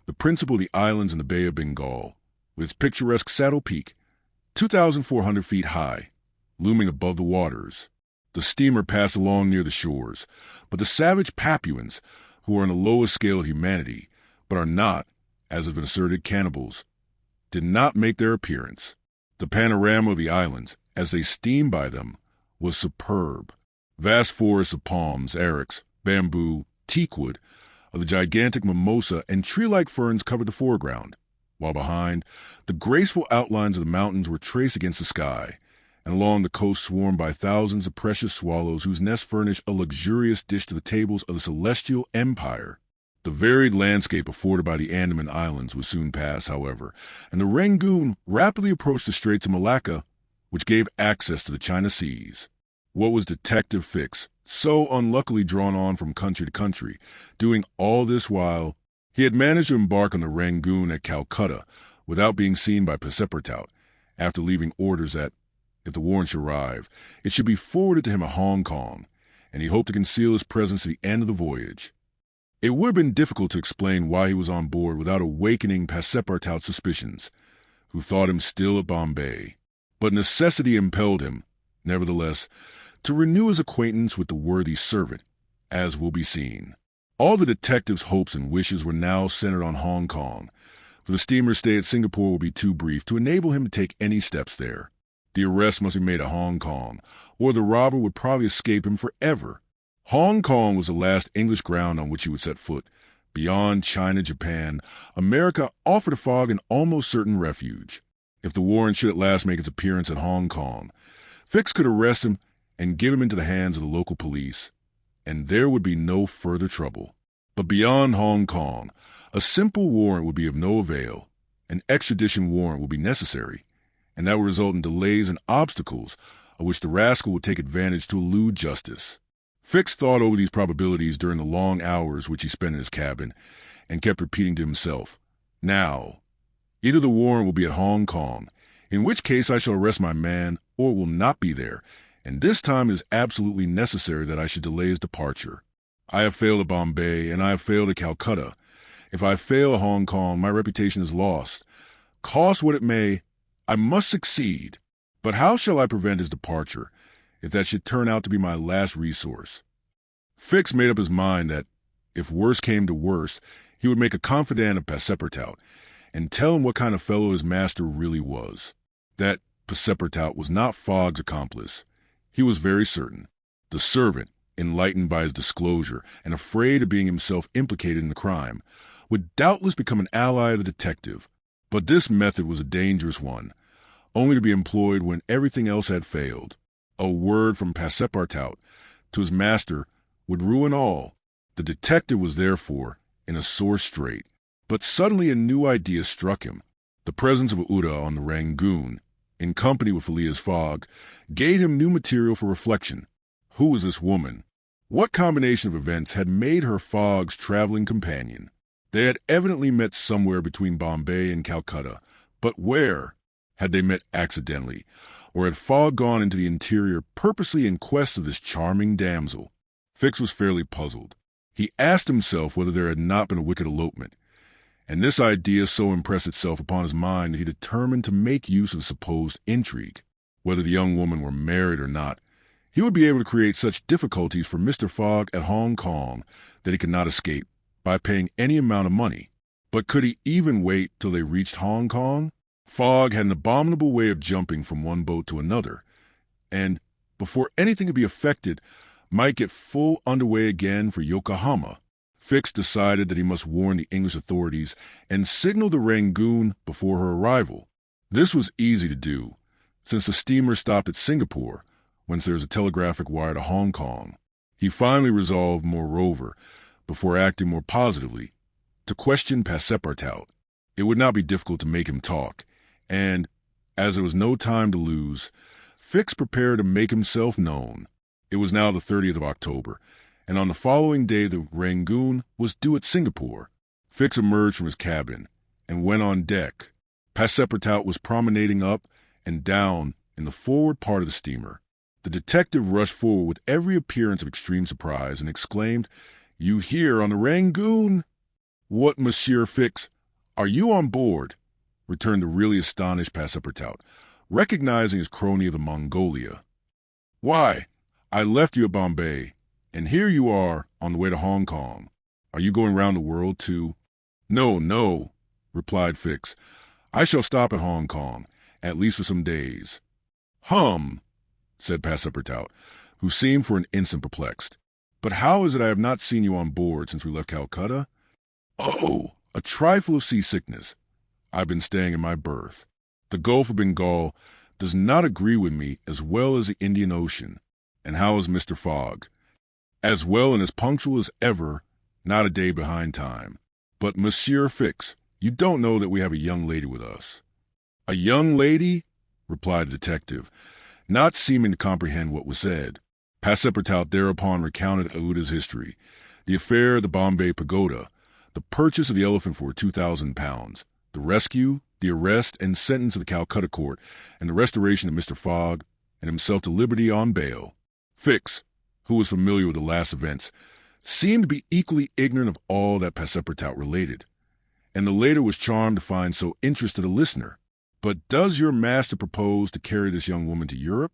the principal of the islands in the Bay of Bengal, with its picturesque Saddle Peak, 2,400 feet high, looming above the waters. The steamer passed along near the shores, but the savage Papuans, who are on the lowest scale of humanity, but are not, as has been asserted, cannibals, did not make their appearance. The panorama of the islands, as they steamed by them, was superb. Vast forests of palms, arrax, bamboo, teakwood, of the gigantic mimosa and tree-like ferns covered the foreground, while behind, the graceful outlines of the mountains were traced against the sky, and along the coast swarmed by thousands of precious swallows whose nests furnished a luxurious dish to the tables of the celestial empire. The varied landscape afforded by the Andaman Islands was soon passed, however, and the Rangoon rapidly approached the Straits of Malacca, which gave access to the China Seas. What was Detective Fix, so unluckily drawn on from country to country, doing all this while he had managed to embark on the Rangoon at Calcutta without being seen by Passepartout, after leaving orders that, if the warrant should arrive, it should be forwarded to him at Hong Kong, and he hoped to conceal his presence to the end of the voyage. It would have been difficult to explain why he was on board without awakening Passepartout's suspicions, who thought him still at Bombay. But necessity impelled him, nevertheless, to renew his acquaintance with the worthy servant, as will be seen. All the detective's hopes and wishes were now centered on Hong Kong, for the steamer's stay at Singapore would be too brief to enable him to take any steps there. The arrest must be made at Hong Kong, or the robber would probably escape him forever. Hong Kong was the last English ground on which he would set foot. Beyond China, Japan, America offered Fogg an almost certain refuge. If the warrant should at last make its appearance at Hong Kong, Fix could arrest him and give him into the hands of the local police, and there would be no further trouble. But beyond Hong Kong, a simple warrant would be of no avail. An extradition warrant would be necessary, and that would result in delays and obstacles of which the rascal would take advantage to elude justice. Fix thought over these probabilities during the long hours which he spent in his cabin, and kept repeating to himself, "Now, either the warrant will be at Hong Kong, in which case I shall arrest my man, or it will not be there, and this time it is absolutely necessary that I should delay his departure. I have failed at Bombay, and I have failed at Calcutta. If I fail at Hong Kong, my reputation is lost. Cost what it may, I must succeed. But how shall I prevent his departure, if that should turn out to be my last resource?" Fix made up his mind that, if worse came to worse, he would make a confidant of Passepartout, and tell him what kind of fellow his master really was. That Passepartout was not Fogg's accomplice, he was very certain. The servant, enlightened by his disclosure and afraid of being himself implicated in the crime, would doubtless become an ally of the detective. But this method was a dangerous one, only to be employed when everything else had failed. A word from Passepartout to his master would ruin all. The detective was therefore in a sore strait. But suddenly a new idea struck him. The presence of Uda on the Rangoon, in company with Phileas Fogg, gave him new material for reflection. Who was this woman? What combination of events had made her Fogg's traveling companion? They had evidently met somewhere between Bombay and Calcutta, but where? Had they met accidentally, or had Fogg gone into the interior purposely in quest of this charming damsel? Fix was fairly puzzled. He asked himself whether there had not been a wicked elopement, and this idea so impressed itself upon his mind that he determined to make use of the supposed intrigue. Whether the young woman were married or not, he would be able to create such difficulties for Mr. Fogg at Hong Kong that he could not escape by paying any amount of money. But could he even wait till they reached Hong Kong? Fogg had an abominable way of jumping from one boat to another, and, before anything could be effected, might get full underway again for Yokohama. Fix decided that he must warn the English authorities and signal the Rangoon before her arrival. This was easy to do, since the steamer stopped at Singapore, whence there is a telegraphic wire to Hong Kong. He finally resolved, moreover, before acting more positively, to question Passepartout. It would not be difficult to make him talk, and, as there was no time to lose, Fix prepared to make himself known. It was now the 30th of October, and on the following day the Rangoon was due at Singapore. Fix emerged from his cabin and went on deck. Passepartout was promenading up and down in the forward part of the steamer. The detective rushed forward with every appearance of extreme surprise and exclaimed, "You here on the Rangoon?" "What, Monsieur Fix? Are you on board?" returned the really astonished Passepartout, recognizing his crony of the Mongolia. "Why, I left you at Bombay, and here you are on the way to Hong Kong. Are you going round the world too?" No, replied Fix. "I shall stop at Hong Kong, at least for some days." "Hum," said Passepartout, who seemed for an instant perplexed. "But how is it I have not seen you on board since we left Calcutta?" "Oh, a trifle of seasickness. I've been staying in my berth. The Gulf of Bengal does not agree with me as well as the Indian Ocean. And how is Mr. Fogg?" "As well and as punctual as ever, not a day behind time. But, Monsieur Fix, you don't know that we have a young lady with us." "A young lady?" replied the detective, not seeming to comprehend what was said. Passepartout thereupon recounted Aouda's history, the affair at the Bombay Pagoda, the purchase of the elephant for £2,000, the rescue, the arrest and sentence of the Calcutta court, and the restoration of Mr. Fogg and himself to liberty on bail. Fix, who was familiar with the last events, seemed to be equally ignorant of all that Passepartout related, and the latter was charmed to find so interested a listener. "But does your master propose to carry this young woman to Europe?"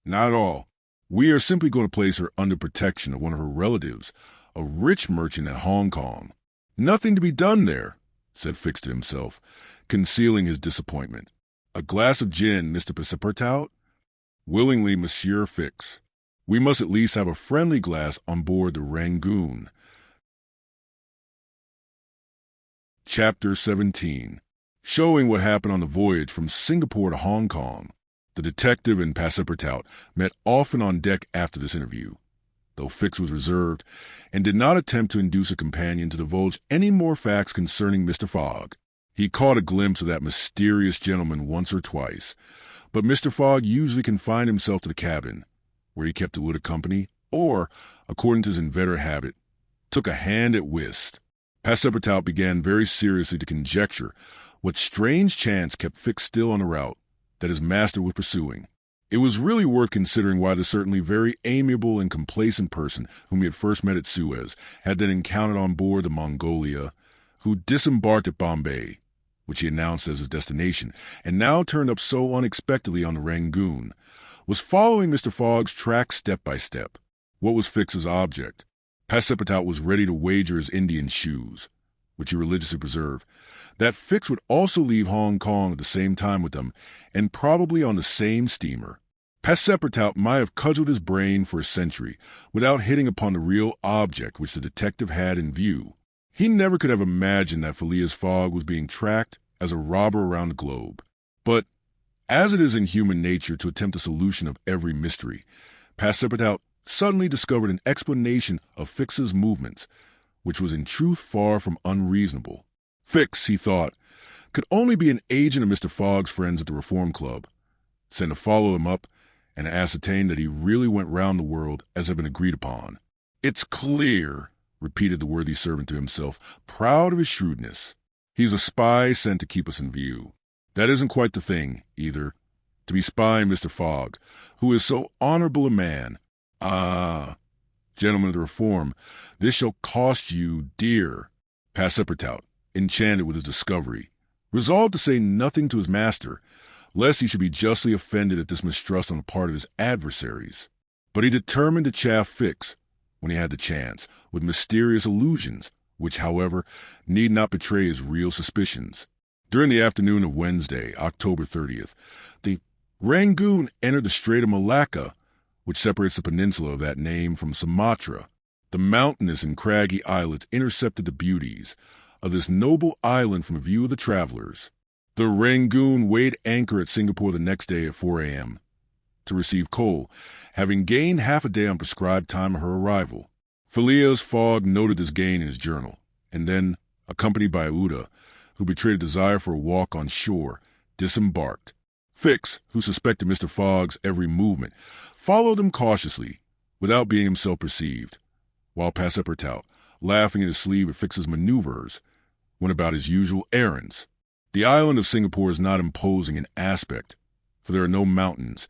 "Not at all. We are simply going to place her under protection of one of her relatives, a rich merchant at Hong Kong." "Nothing to be done there," said Fix to himself, concealing his disappointment. "A glass of gin, Mr. Passepartout?" "Willingly, Monsieur Fix. We must at least have a friendly glass on board the Rangoon." Chapter 17. Showing what happened on the voyage from Singapore to Hong Kong. The detective and Passepartout met often on deck after this interview, though Fix was reserved and did not attempt to induce a companion to divulge any more facts concerning Mr. Fogg. He caught a glimpse of that mysterious gentleman once or twice, but Mr. Fogg usually confined himself to the cabin, where he kept Aouda company, or, according to his inveterate habit, took a hand at whist. Passepartout began very seriously to conjecture what strange chance kept Fix still on the route that his master was pursuing. It was really worth considering why the certainly very amiable and complacent person whom he had first met at Suez had then encountered on board the Mongolia, who disembarked at Bombay, which he announced as his destination, and now turned up so unexpectedly on the Rangoon, was following Mr. Fogg's track step by step. What was Fix's object? Passepartout was ready to wager his Indian shoes, which he religiously preserved, that Fix would also leave Hong Kong at the same time with them, and probably on the same steamer. Passepartout might have cudgelled his brain for a century without hitting upon the real object which the detective had in view. He never could have imagined that Phileas Fogg was being tracked as a robber around the globe. But, as it is in human nature to attempt a solution of every mystery, Passepartout suddenly discovered an explanation of Fix's movements, which was in truth far from unreasonable. Fix, he thought, could only be an agent of Mr. Fogg's friends at the Reform Club, sent to follow him up and ascertain that he really went round the world as had been agreed upon. "It's clear," repeated the worthy servant to himself, proud of his shrewdness. "He's a spy sent to keep us in view. That isn't quite the thing, either, to be spying Mr. Fogg, who is so honorable a man. Ah, gentlemen of the Reform, this shall cost you dear." Passepartout, enchanted with his discovery, resolved to say nothing to his master, lest he should be justly offended at this mistrust on the part of his adversaries. But he determined to chaff Fix, when he had the chance, with mysterious allusions, which, however, need not betray his real suspicions. During the afternoon of Wednesday, October 30th, the Rangoon entered the Strait of Malacca, which separates the peninsula of that name from Sumatra. The mountainous and craggy islets intercepted the beauties of this noble island from view of the travelers. The Rangoon weighed anchor at Singapore the next day at 4 a.m. to receive coal, having gained half a day on prescribed time of her arrival. Phileas Fogg noted this gain in his journal, and then, accompanied by Aouda, who betrayed a desire for a walk on shore, disembarked. Fix, who suspected Mr. Fogg's every movement, followed them cautiously, without being himself perceived, while Passepartout, laughing in his sleeve at Fix's manoeuvres, went about his usual errands. The island of Singapore is not imposing in aspect, for there are no mountains,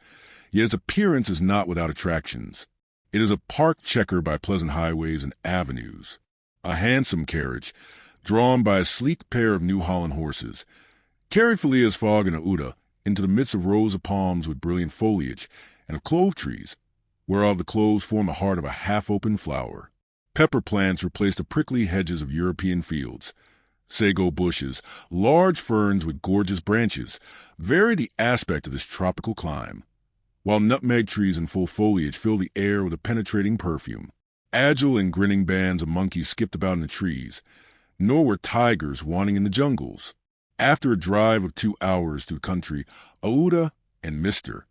yet its appearance is not without attractions. It is a park checkered by pleasant highways and avenues. A handsome carriage, drawn by a sleek pair of New Holland horses, carried Phileas Fogg and Aouda into the midst of rows of palms with brilliant foliage and of clove trees, whereof the cloves form the heart of a half-open flower. Pepper plants replaced the prickly hedges of European fields. Sago bushes, large ferns with gorgeous branches, varied the aspect of this tropical clime, while nutmeg trees in full foliage filled the air with a penetrating perfume. Agile and grinning bands of monkeys skipped about in the trees, nor were tigers wanting in the jungles. After a drive of 2 hours through the country, Aouda and Mr.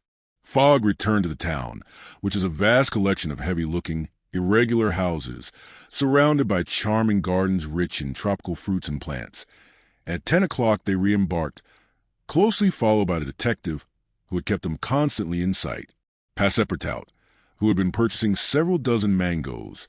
Fogg returned to the town, which is a vast collection of heavy-looking, irregular houses, surrounded by charming gardens rich in tropical fruits and plants. At 10 o'clock they re-embarked, closely followed by the detective who had kept them constantly in sight, Passepartout, who had been purchasing several dozen mangoes,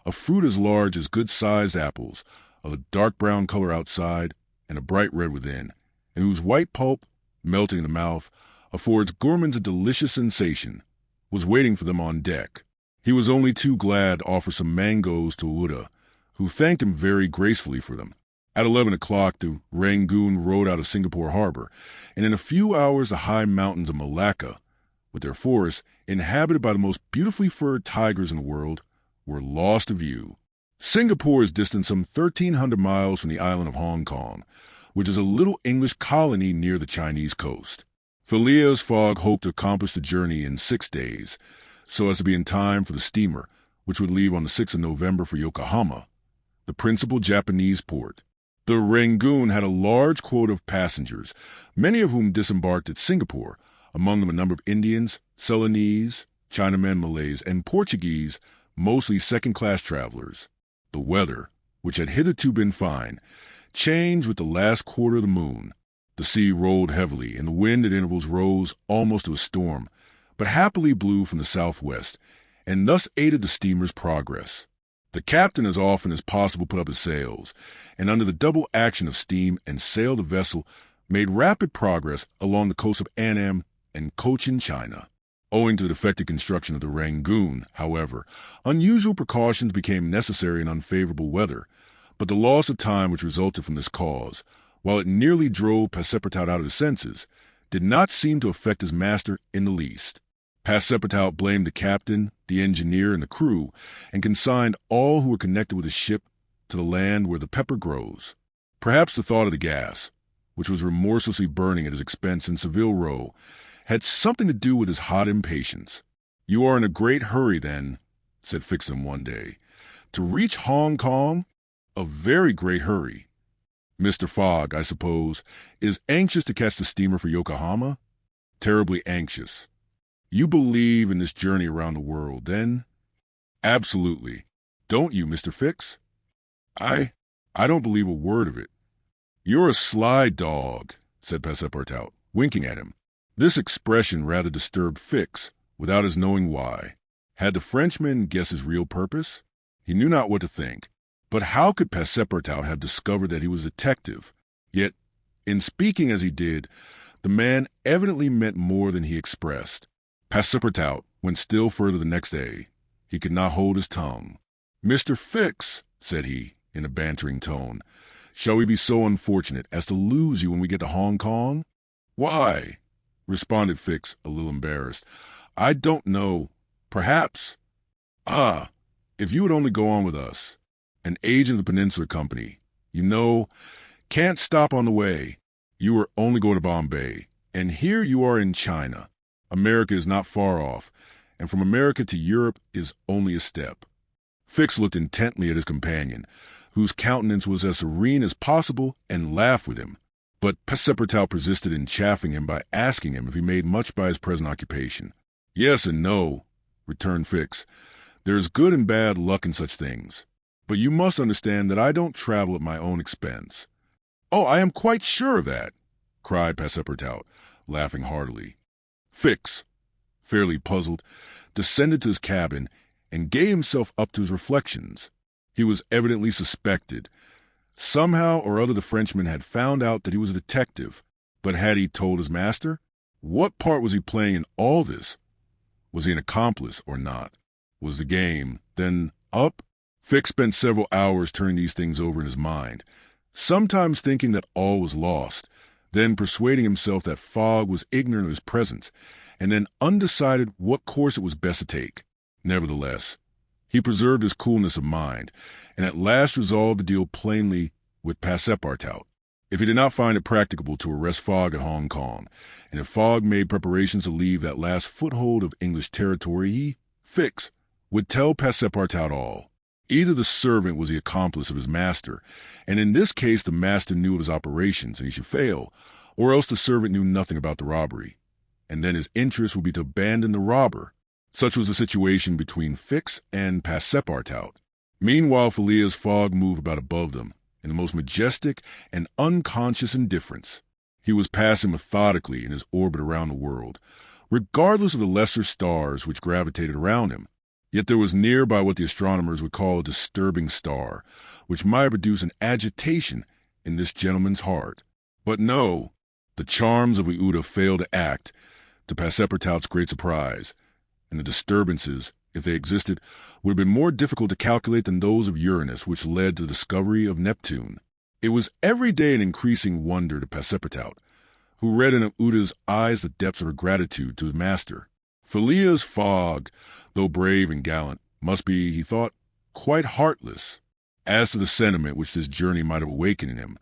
a fruit as large as good-sized apples, of a dark brown color outside and a bright red within, and whose white pulp, melting in the mouth, affords gourmands a delicious sensation, was waiting for them on deck. He was only too glad to offer some mangoes to Aouda, who thanked him very gracefully for them. At 11 o'clock, the Rangoon rode out of Singapore harbor, and in a few hours the high mountains of Malacca, with their forests, inhabited by the most beautifully furred tigers in the world, were lost to view. Singapore is distant some 1,300 miles from the island of Hong Kong, which is a little English colony near the Chinese coast. Phileas Fogg hoped to accomplish the journey in 6 days, so as to be in time for the steamer, which would leave on the 6th of November for Yokohama, the principal Japanese port. The Rangoon had a large quota of passengers, many of whom disembarked at Singapore, among them a number of Indians, Ceylonese, Chinamen, Malays, and Portuguese, mostly second-class travelers. The weather, which had hitherto been fine, changed with the last quarter of the moon. The sea rolled heavily, and the wind at intervals rose almost to a storm, but happily blew from the southwest, and thus aided the steamer's progress. The captain as often as possible put up his sails, and under the double action of steam and sail the vessel made rapid progress along the coast of Annam and Cochin China. Owing to the defective construction of the Rangoon, however, unusual precautions became necessary in unfavorable weather, but the loss of time which resulted from this cause, while it nearly drove Passepartout out of his senses, did not seem to affect his master in the least. Passepartout blamed the captain, the engineer, and the crew, and consigned all who were connected with the ship to the land where the pepper grows. Perhaps the thought of the gas, which was remorselessly burning at his expense in Savile Row, had something to do with his hot impatience. "You are in a great hurry, then," said Fixem one day. "To reach Hong Kong? A very great hurry. Mr. Fogg, I suppose, is anxious to catch the steamer for Yokohama?" "Terribly anxious." "You believe in this journey around the world, then?" "Absolutely. Don't you, Mr. Fix?" I don't believe a word of it." "You're a sly dog," said Passepartout, winking at him. This expression rather disturbed Fix, without his knowing why. Had the Frenchman guessed his real purpose? He knew not what to think. But how could Passepartout have discovered that he was a detective? Yet, in speaking as he did, the man evidently meant more than he expressed. Passepartout went still further the next day. He could not hold his tongue. "Mr. Fix," said he, in a bantering tone, "shall we be so unfortunate as to lose you when we get to Hong Kong?" "Why?" responded Fix, a little embarrassed. "I don't know. Perhaps. Ah, if you would only go on with us. An agent of the Peninsular Company. You know, can't stop on the way. You were only going to Bombay, and here you are in China. America is not far off, and from America to Europe is only a step." Fix looked intently at his companion, whose countenance was as serene as possible, and laughed with him. But Passepartout persisted in chaffing him by asking him if he made much by his present occupation. "Yes and no," returned Fix. "There is good and bad luck in such things. But you must understand that I don't travel at my own expense." "Oh, I am quite sure of that," cried Passepartout, laughing heartily. Fix, fairly puzzled, descended to his cabin and gave himself up to his reflections. He was evidently suspected, Somehow or other the Frenchman had found out that he was a detective, but had he told his master? What part was he playing in all this? Was he an accomplice or not? Was the game, then, up? Fix spent several hours turning these things over in his mind, sometimes thinking that all was lost, then persuading himself that Fogg was ignorant of his presence, and then undecided what course it was best to take. Nevertheless, he preserved his coolness of mind, and at last resolved to deal plainly with Passepartout. If he did not find it practicable to arrest Fogg at Hong Kong, and if Fogg made preparations to leave that last foothold of English territory, he, Fix, would tell Passepartout all. Either the servant was the accomplice of his master, and in this case the master knew of his operations and he should fail, or else the servant knew nothing about the robbery, and then his interest would be to abandon the robber. Such was the situation between Fix and Passepartout. Meanwhile, Phileas Fogg moved about above them, in the most majestic and unconscious indifference. He was passing methodically in his orbit around the world, regardless of the lesser stars which gravitated around him. Yet there was nearby what the astronomers would call a disturbing star, which might produce an agitation in this gentleman's heart. But no, the charms of Ouida failed to act, to Passepartout's great surprise, and the disturbances, if they existed, would have been more difficult to calculate than those of Uranus, which led to the discovery of Neptune. It was every day an increasing wonder to Passepartout, who read in Ouida's eyes the depths of her gratitude to his master. Phileas Fogg, though brave and gallant, must be, he thought, quite heartless. As to the sentiment which this journey might have awakened in him,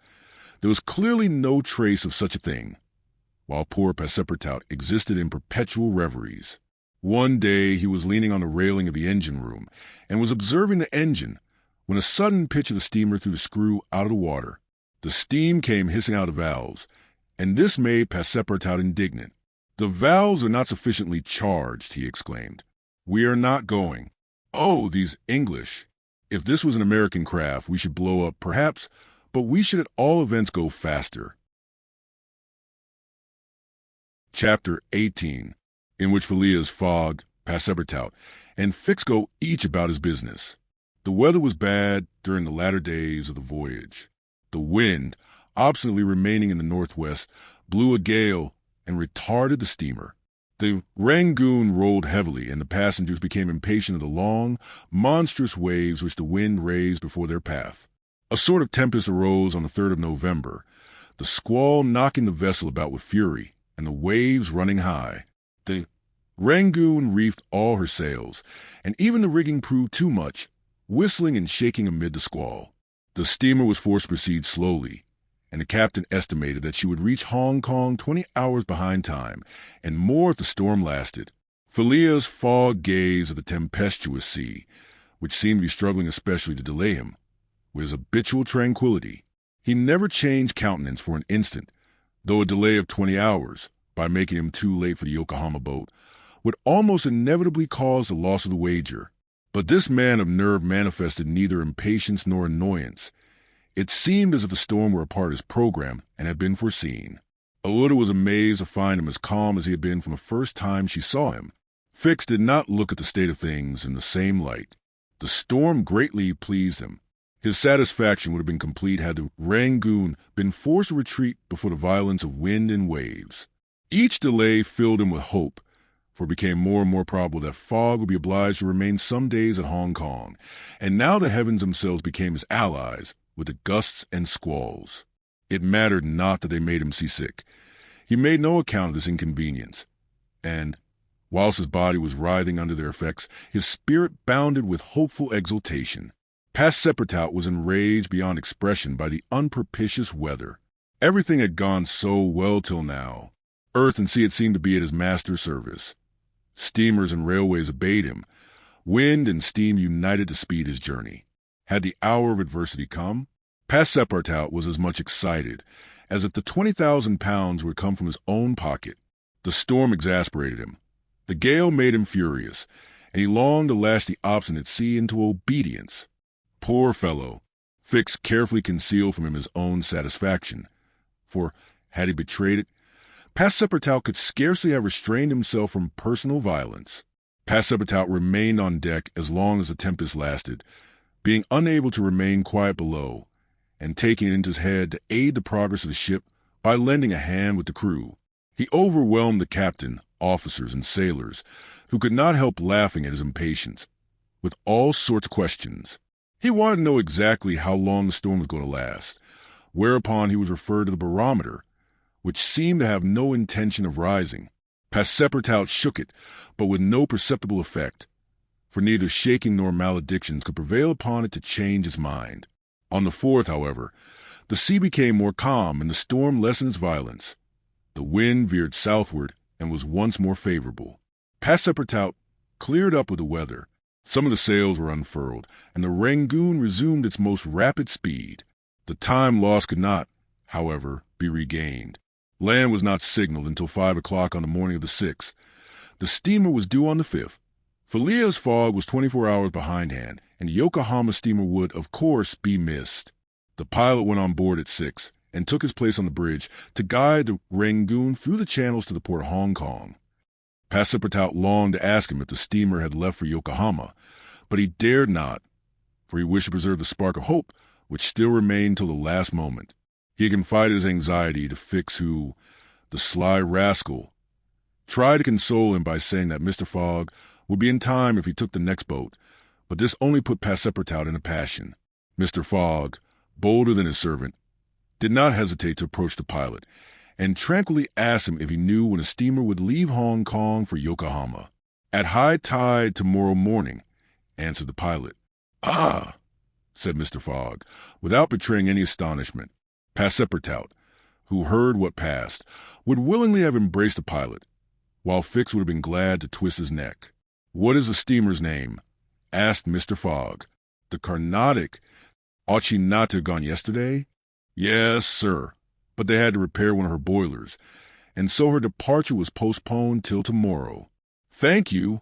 there was clearly no trace of such a thing, while poor Passepartout existed in perpetual reveries. One day he was leaning on the railing of the engine room and was observing the engine when a sudden pitch of the steamer threw the screw out of the water. The steam came hissing out of the valves, and this made Passepartout indignant. "The valves are not sufficiently charged," he exclaimed. "We are not going. Oh, these English! If this was an American craft, we should blow up, perhaps, but we should at all events go faster." Chapter 18, in which Phileas Fogg, Passepartout, and Fix go each about his business. The weather was bad during the latter days of the voyage. The wind, obstinately remaining in the northwest, blew a gale and retarded the steamer. The Rangoon rolled heavily, and the passengers became impatient of the long, monstrous waves which the wind raised before their path. A sort of tempest arose on the 3rd of November, the squall knocking the vessel about with fury, and the waves running high. The Rangoon reefed all her sails, and even the rigging proved too much, whistling and shaking amid the squall. The steamer was forced to proceed slowly, and the captain estimated that she would reach Hong Kong 20 hours behind time, and more if the storm lasted. Phileas Fogg gazed at the tempestuous sea, which seemed to be struggling especially to delay him, with his habitual tranquillity. He never changed countenance for an instant, though a delay of 20 hours, by making him too late for the Yokohama boat, would almost inevitably cause the loss of the wager. But this man of nerve manifested neither impatience nor annoyance. It seemed as if the storm were a part of his program and had been foreseen. Ouida was amazed to find him as calm as he had been from the first time she saw him. Fix did not look at the state of things in the same light. The storm greatly pleased him. His satisfaction would have been complete had the Rangoon been forced to retreat before the violence of wind and waves. Each delay filled him with hope, for it became more and more probable that Fogg would be obliged to remain some days at Hong Kong, and now the heavens themselves became his allies with the gusts and squalls. It mattered not that they made him seasick. He made no account of this inconvenience, and, whilst his body was writhing under their effects, his spirit bounded with hopeful exultation. Passepartout was enraged beyond expression by the unpropitious weather. Everything had gone so well till now. Earth and sea had seemed to be at his master's service. Steamers and railways obeyed him. Wind and steam united to speed his journey. Had the hour of adversity come? Passepartout was as much excited as if the 20,000 pounds were come from his own pocket. The storm exasperated him. The gale made him furious, and he longed to lash the obstinate sea into obedience. Poor fellow! Fix carefully concealed from him his own satisfaction, for, had he betrayed it, Passepartout could scarcely have restrained himself from personal violence. Passepartout remained on deck as long as the tempest lasted, being unable to remain quiet below, and taking it into his head to aid the progress of the ship by lending a hand with the crew. He overwhelmed the captain, officers, and sailors, who could not help laughing at his impatience, with all sorts of questions. He wanted to know exactly how long the storm was going to last, whereupon he was referred to the barometer, which seemed to have no intention of rising. Passepartout shook it, but with no perceptible effect, for neither shaking nor maledictions could prevail upon it to change its mind. On the 4th, however, the sea became more calm and the storm lessened its violence. The wind veered southward and was once more favorable. Passepartout cleared up with the weather. Some of the sails were unfurled, and the Rangoon resumed its most rapid speed. The time lost could not, however, be regained. Land was not signaled until 5 o'clock on the morning of the 6th. The steamer was due on the 5th. Phileas Fogg was 24 hours behindhand, and the Yokohama steamer would, of course, be missed. The pilot went on board at 6 and took his place on the bridge to guide the Rangoon through the channels to the port of Hong Kong. Passepartout longed to ask him if the steamer had left for Yokohama, but he dared not, for he wished to preserve the spark of hope which still remained till the last moment. He had confided his anxiety to Fix, who, the sly rascal, tried to console him by saying that Mr. Fogg would be in time if he took the next boat, but this only put Passepartout in a passion. Mr. Fogg, bolder than his servant, did not hesitate to approach the pilot, and tranquilly asked him if he knew when a steamer would leave Hong Kong for Yokohama. "At high tide tomorrow morning," answered the pilot. "Ah!" said Mr. Fogg, without betraying any astonishment. Passepartout, who heard what passed, would willingly have embraced the pilot, while Fix would have been glad to twist his neck. "What is the steamer's name?" asked Mr. Fogg. "The Carnatic. Ought she not to have gone yesterday?" "Yes, sir, but they had to repair one of her boilers, and so her departure was postponed till tomorrow." "Thank you,"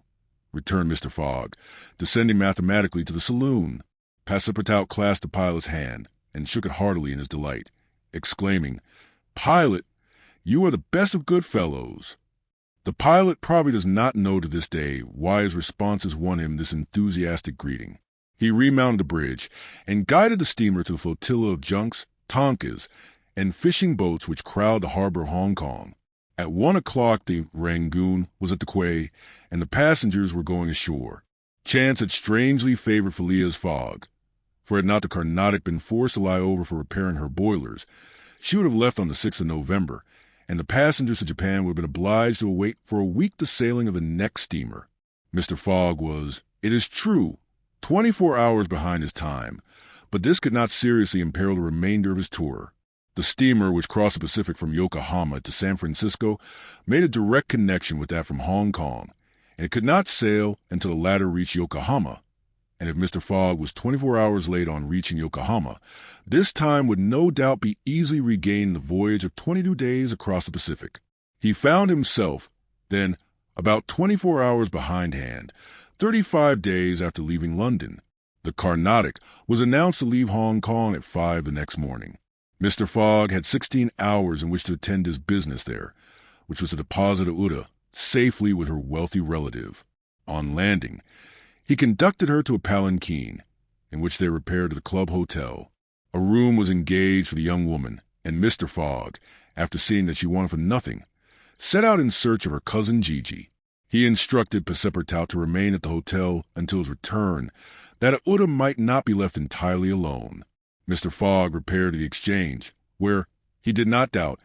returned Mr. Fogg, descending mathematically to the saloon. Passepartout clasped the pilot's hand and shook it heartily in his delight, exclaiming, "Pilot, you are the best of good fellows." The pilot probably does not know to this day why his responses won him this enthusiastic greeting. He remounted the bridge and guided the steamer to the flotilla of junks, tonkas, and fishing boats which crowd the harbor of Hong Kong. At 1 o'clock the Rangoon was at the quay, and the passengers were going ashore. Chance had strangely favored Phileas Fogg, for had not the Carnatic been forced to lie over for repairing her boilers, she would have left on the 6th of November, and the passengers to Japan would have been obliged to await for a week the sailing of the next steamer. Mr. Fogg was, it is true, 24 hours behind his time, but this could not seriously imperil the remainder of his tour. The steamer, which crossed the Pacific from Yokohama to San Francisco, made a direct connection with that from Hong Kong, and it could not sail until the latter reached Yokohama. And if Mr. Fogg was 24 hours late on reaching Yokohama, this time would no doubt be easily regained in the voyage of 22 days across the Pacific. He found himself, then, about 24 hours behindhand, 35 days after leaving London. The Carnatic was announced to leave Hong Kong at 5 the next morning. Mr. Fogg had 16 hours in which to attend his business there, which was to deposit Uda safely with her wealthy relative. On landing, he conducted her to a palanquin, in which they repaired to the club hotel. A room was engaged for the young woman, and Mr. Fogg, after seeing that she wanted for nothing, set out in search of her cousin Gigi. He instructed Passepartout to remain at the hotel until his return, that Uda might not be left entirely alone. Mr. Fogg repaired to the exchange, where, he did not doubt,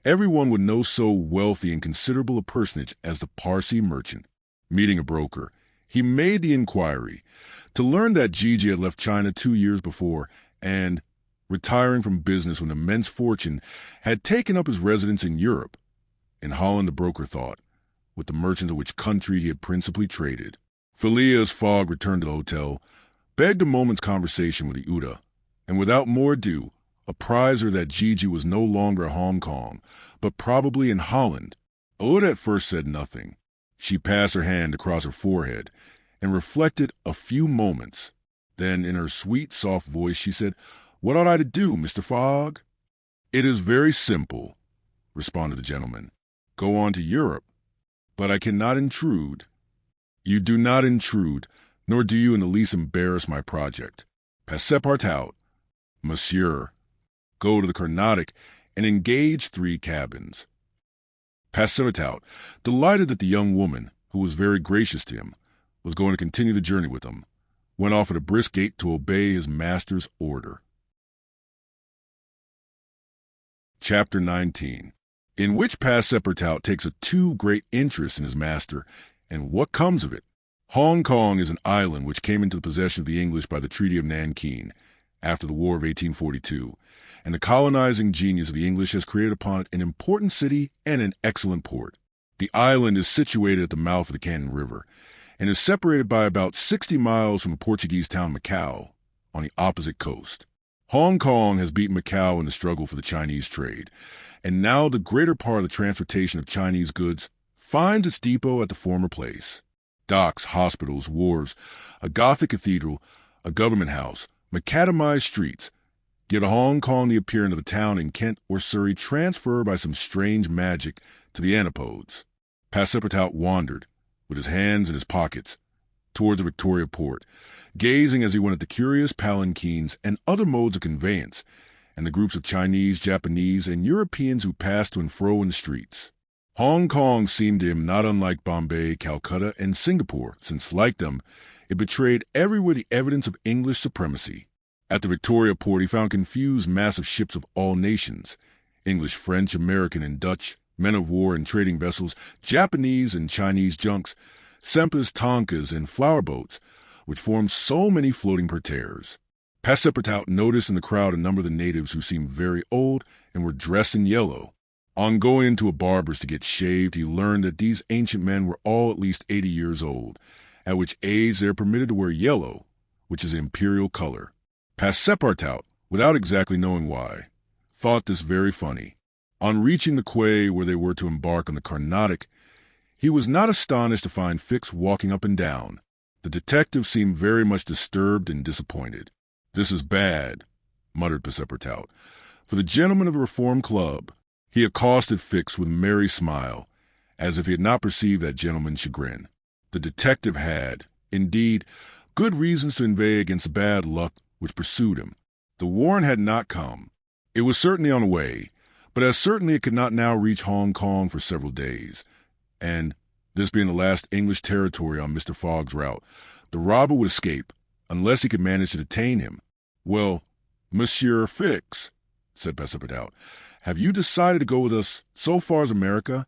everyone would know so wealthy and considerable a personage as the Parsee merchant. Meeting a broker, he made the inquiry, to learn that Gigi had left China 2 years before, and, retiring from business with an immense fortune, had taken up his residence in Europe. In Holland, the broker thought, with the merchants of which country he had principally traded. Phileas Fogg returned to the hotel, begged a moment's conversation with the Uda, and without more ado, apprised her that Gigi was no longer at Hong Kong, but probably in Holland. Uda at first said nothing. She passed her hand across her forehead and reflected a few moments. Then, in her sweet, soft voice, she said, "What ought I to do, Mr. Fogg?" "It is very simple," responded the gentleman. "Go on to Europe. But I cannot intrude." "You do not intrude, nor do you in the least embarrass my project. Passepartout, monsieur," go to the Carnatic, and engage 3 cabins. Passepartout, delighted that the young woman, who was very gracious to him, was going to continue the journey with him, went off at a brisk gait to obey his master's order. Chapter 19, in which Passepartout takes a too great interest in his master, and what comes of it. Hong Kong is an island which came into the possession of the English by the Treaty of Nanking after the War of 1842, and the colonizing genius of the English has created upon it an important city and an excellent port. The island is situated at the mouth of the Canton River, and is separated by about 60 miles from the Portuguese town Macau on the opposite coast. Hong Kong has beaten Macau in the struggle for the Chinese trade, and now the greater part of the transportation of Chinese goods finds its depot at the former place. Docks, hospitals, wharves, a Gothic cathedral, a government house, macadamized streets, give to Hong Kong the appearance of a town in Kent or Surrey transferred by some strange magic to the antipodes. Passepartout wandered, with his hands in his pockets, towards the Victoria port, gazing as he went at the curious palanquins and other modes of conveyance, and the groups of Chinese, Japanese, and Europeans who passed to and fro in the streets. Hong Kong seemed to him not unlike Bombay, Calcutta, and Singapore, since, like them, it betrayed everywhere the evidence of English supremacy. At the Victoria port he found confused massive ships of all nations, English, French, American, and Dutch, men of war and trading vessels, Japanese and Chinese junks, sempas, tonkas, and flower boats, which formed so many floating parterres. Passepartout noticed in the crowd a number of the natives who seemed very old and were dressed in yellow. On going into a barber's to get shaved, he learned that these ancient men were all at least 80 years old, at which age they are permitted to wear yellow, which is the imperial color. Passepartout, without exactly knowing why, thought this very funny. On reaching the quay where they were to embark on the Carnatic, he was not astonished to find Fix walking up and down. The detective seemed very much disturbed and disappointed. "This is bad," muttered Passepartout. "For the gentlemen of the Reform Club." He accosted Fix with a merry smile, as if he had not perceived that gentleman's chagrin. The detective had, indeed, good reasons to inveigh against the bad luck which pursued him. The warrant had not come. It was certainly on the way, but as certainly it could not now reach Hong Kong for several days, and, this being the last English territory on Mr. Fogg's route, the robber would escape, unless he could manage to detain him. "Well, Monsieur Fix," said Passepartout, "have you decided to go with us so far as America?"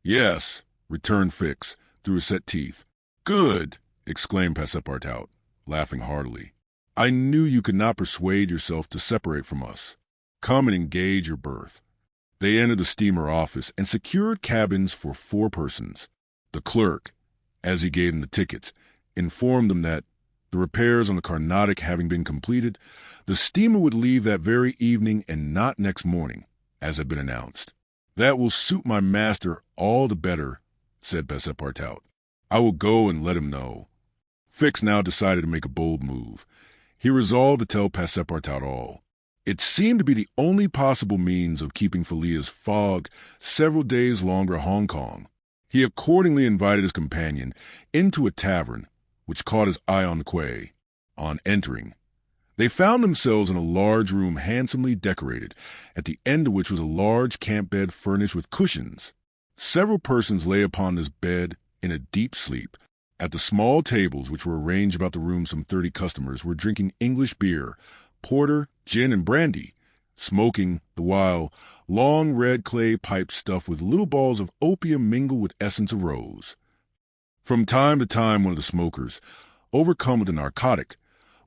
"Yes," returned Fix, through his set teeth. "Good!" exclaimed Passepartout, laughing heartily. "I knew you could not persuade yourself to separate from us. Come and engage your berth." They entered the steamer office and secured cabins for 4 persons. The clerk, as he gave them the tickets, informed them that, the repairs on the Carnatic having been completed, the steamer would leave that very evening and not next morning, as had been announced. "That will suit my master all the better," said Passepartout. "I will go and let him know." Fix now decided to make a bold move. He resolved to tell Passepartout all. It seemed to be the only possible means of keeping Phileas Fogg several days longer at Hong Kong. He accordingly invited his companion into a tavern, which caught his eye on the quay. On entering, they found themselves in a large room handsomely decorated, at the end of which was a large camp bed furnished with cushions. Several persons lay upon this bed in a deep sleep. At the small tables which were arranged about the room some 30 customers were drinking English beer, porter, gin, and brandy, smoking, the while, long red clay pipes stuffed with little balls of opium mingled with essence of rose. From time to time one of the smokers, overcome with a narcotic,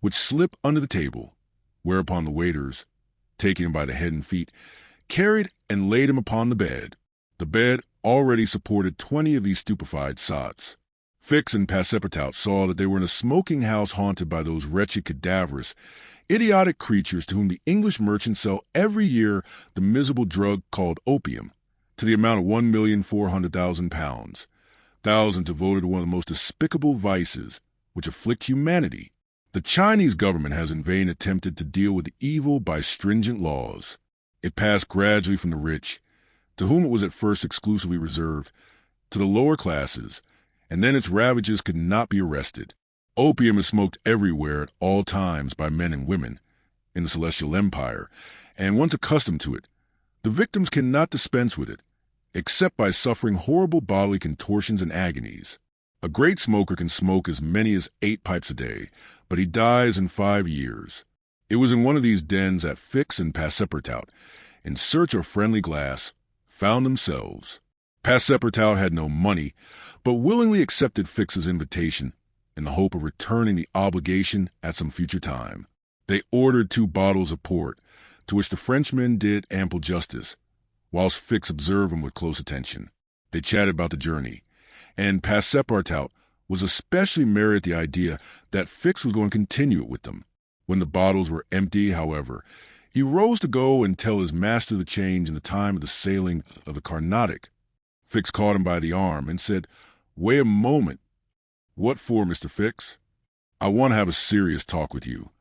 would slip under the table, whereupon the waiters, taking him by the head and feet, carried and laid him upon the bed. The bed already supported 20 of these stupefied sots. Fix and Passepartout saw that they were in a smoking house haunted by those wretched, cadaverous, idiotic creatures to whom the English merchants sell every year the miserable drug called opium, to the amount of £1,400,000, thousands devoted to one of the most despicable vices which afflict humanity. The Chinese government has in vain attempted to deal with the evil by stringent laws. It passed gradually from the rich, to whom it was at first exclusively reserved, to the lower classes, and then its ravages could not be arrested. Opium is smoked everywhere at all times by men and women in the Celestial Empire, and once accustomed to it, the victims cannot dispense with it, except by suffering horrible bodily contortions and agonies. A great smoker can smoke as many as 8 pipes a day, but he dies in 5 years. It was in one of these dens that Fix and Passepartout, in search of friendly glass, found themselves. Passepartout had no money, but willingly accepted Fix's invitation in the hope of returning the obligation at some future time. They ordered 2 bottles of port, to which the Frenchman did ample justice, whilst Fix observed him with close attention. They chatted about the journey, and Passepartout was especially merry at the idea that Fix was going to continue it with them. When the bottles were empty, however, he rose to go and tell his master the change in the time of the sailing of the Carnatic. Fix caught him by the arm and said, "Wait a moment." "What for, Mr. Fix?" "I want to have a serious talk with you."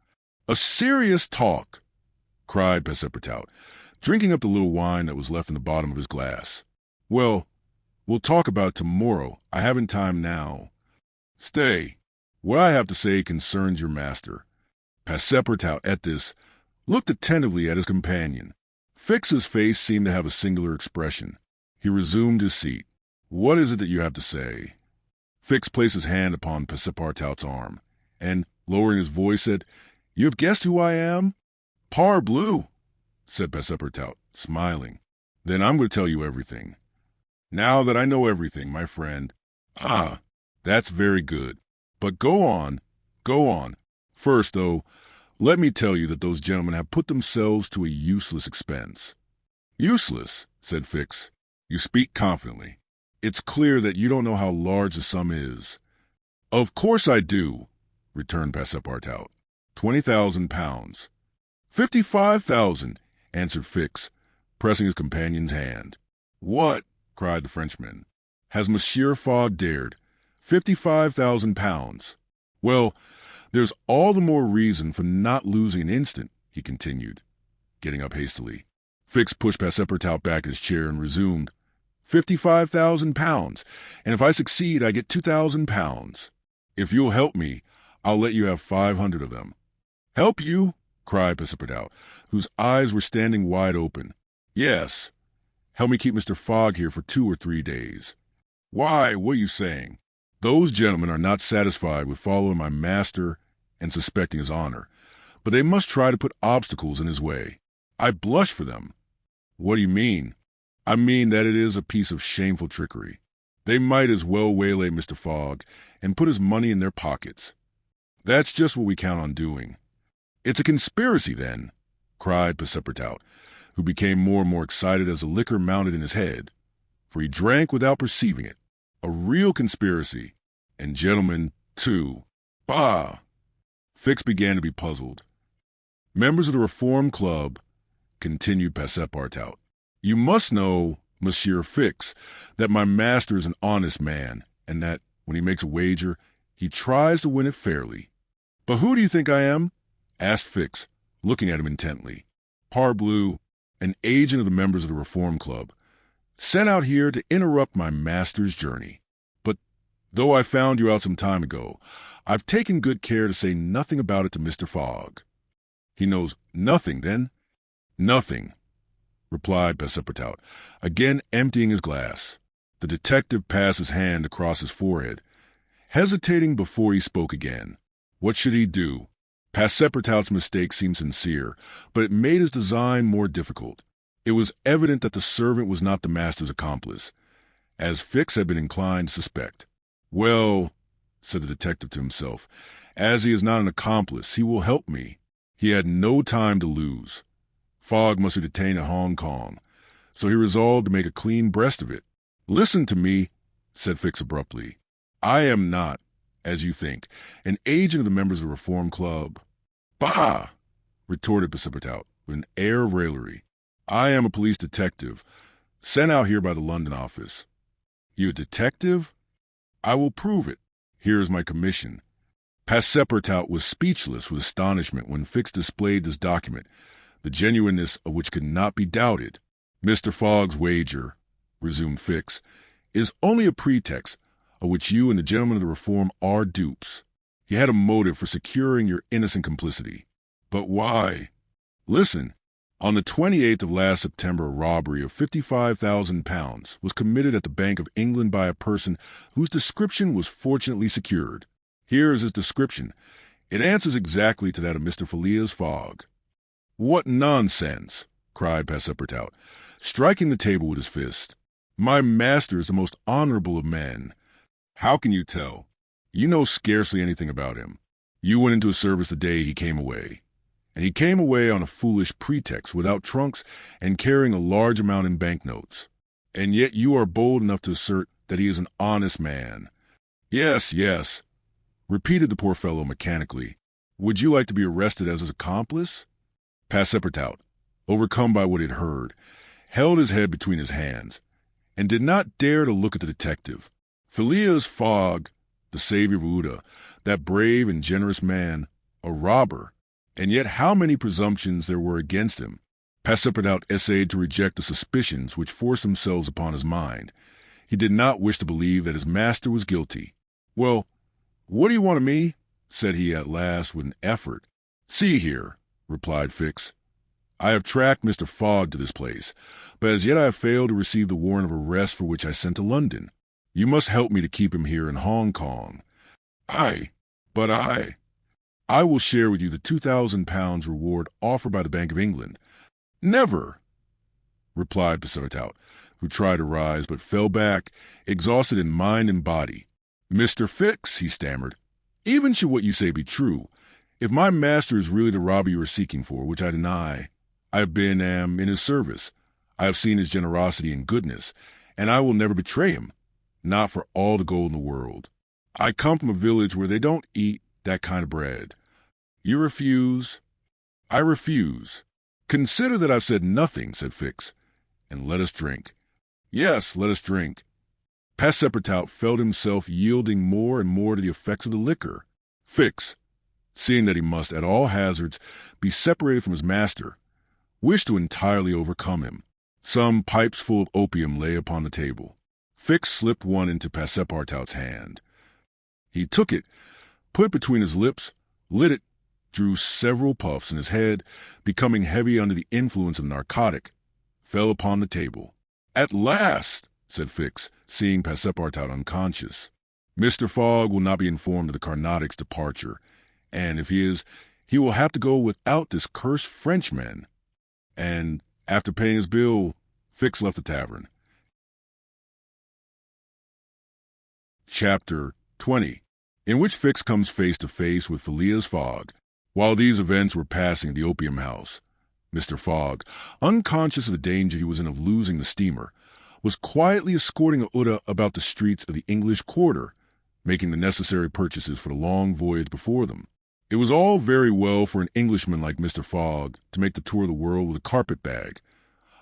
"A serious talk?" cried Passepartout, drinking up the little wine that was left in the bottom of his glass. "Well, we'll talk about it tomorrow. I haven't time now." "Stay. What I have to say concerns your master." Passepartout, at this, looked attentively at his companion. Fix's face seemed to have a singular expression. He resumed his seat. "What is it that you have to say?" Fix placed his hand upon Passepartout's arm, and, lowering his voice, said, "You have guessed who I am?" "Parbleu," said Passepartout, smiling. "Then I'm going to tell you everything." "Now that I know everything, my friend." "Ah, that's very good. But go on, go on. First, though, let me tell you that those gentlemen have put themselves to a useless expense." "Useless," said Fix. "You speak confidently. It's clear that you don't know how large the sum is." "Of course I do," returned Passepartout. 20,000 pounds. 55,000, answered Fix, pressing his companion's hand. "What?" cried the Frenchman. "Has Monsieur Fogg dared? 55,000 pounds. Well, there's all the more reason for not losing an instant," he continued, getting up hastily. Fix pushed Passepartout back in his chair and resumed. 55,000 pounds, and if I succeed, I get 2,000 pounds. If you'll help me, I'll let you have 500 of them." "Help you?" cried Passepartout, whose eyes were standing wide open. "Yes. Help me keep Mr. Fogg here for 2 or 3 days." "Why, what are you saying?" "Those gentlemen are not satisfied with following my master and suspecting his honor, but they must try to put obstacles in his way. I blush for them." "What do you mean?" "I mean that it is a piece of shameful trickery. They might as well waylay Mr. Fogg and put his money in their pockets." "That's just what we count on doing." "It's a conspiracy, then," cried Passepartout, who became more and more excited as the liquor mounted in his head, for he drank without perceiving it. "A real conspiracy, and gentlemen, too. Bah!" Fix began to be puzzled. "Members of the Reform Club," continued Passepartout, "you must know, Monsieur Fix, that my master is an honest man, and that, when he makes a wager, he tries to win it fairly." "But who do you think I am?" asked Fix, looking at him intently. "Parbleu, an agent of the members of the Reform Club, sent out here to interrupt my master's journey. But, though I found you out some time ago, I've taken good care to say nothing about it to Mr. Fogg." "He knows nothing, then?" "Nothing," replied Passepartout, again emptying his glass. The detective passed his hand across his forehead, hesitating before he spoke again. What should he do? Passepartout's mistake seemed sincere, but it made his design more difficult. It was evident that the servant was not the master's accomplice, as Fix had been inclined to suspect. "Well," said the detective to himself, "as he is not an accomplice, he will help me." He had no time to lose. Fogg must be detained at Hong Kong, so he resolved to make a clean breast of it. "Listen to me," said Fix abruptly. "I am not, as you think, an agent of the members of the Reform Club." "Bah!" retorted Passepartout, with an air of raillery. "I am a police detective, sent out here by the London office." "You a detective?" "I will prove it. Here is my commission." Passepartout was speechless with astonishment when Fix displayed this document, the genuineness of which could not be doubted. "Mr. Fogg's wager," resumed Fix, "is only a pretext of which you and the gentlemen of the Reform are dupes. He had a motive for securing your innocent complicity." "But why?" "Listen. On the 28th of last September, a robbery of £55,000 was committed at the Bank of England by a person whose description was fortunately secured. Here is his description. It answers exactly to that of Mr. Phileas Fogg. "What nonsense!" cried Passepartout, striking the table with his fist. "My master is the most honorable of men. How can you tell? You know scarcely anything about him. You went into his service the day he came away. And he came away on a foolish pretext, without trunks and carrying a large amount in banknotes. And yet you are bold enough to assert that he is an honest man." "Yes, yes," repeated the poor fellow mechanically. "Would you like to be arrested as his accomplice?" Passepartout, overcome by what he had heard, held his head between his hands, and did not dare to look at the detective. Phileas Fogg, the savior of Ouda, that brave and generous man, a robber, and yet how many presumptions there were against him. Passepartout essayed to reject the suspicions which forced themselves upon his mind. He did not wish to believe that his master was guilty. "Well, what do you want of me?" said he at last with an effort. "See here," replied Fix. "I have tracked Mr. Fogg to this place, but as yet I have failed to receive the warrant of arrest for which I sent to London. You must help me to keep him here in Hong Kong." But I will share with you the £2,000 reward offered by the Bank of England." "Never," replied Passepartout, who tried to rise, but fell back, exhausted in mind and body. "Mr. Fix," he stammered, "even should what you say be true, if my master is really the robber you are seeking for, which I deny, I have been am in his service. I have seen his generosity and goodness, and I will never betray him, not for all the gold in the world. I come from a village where they don't eat that kind of bread. You refuse?" "I refuse." "Consider that I've said nothing," said Fix, "and let us drink." "Yes, let us drink." Passepartout felt himself yielding more and more to the effects of the liquor. Fix, seeing that he must, at all hazards, be separated from his master, wished to entirely overcome him. Some pipes full of opium lay upon the table. Fix slipped one into Passepartout's hand. He took it, put it between his lips, lit it, drew several puffs, and his head, becoming heavy under the influence of the narcotic, fell upon the table. "At last," said Fix, seeing Passepartout unconscious. "Mr. Fogg will not be informed of the Carnatic's departure, and if he is, he will have to go without this cursed Frenchman." And, after paying his bill, Fix left the tavern. Chapter 20, in which Fix comes face to face with Phileas Fogg. While these events were passing at the opium house, Mr. Fogg, unconscious of the danger he was in of losing the steamer, was quietly escorting Ouda about the streets of the English quarter, making the necessary purchases for the long voyage before them. It was all very well for an Englishman like Mr. Fogg to make the tour of the world with a carpet-bag.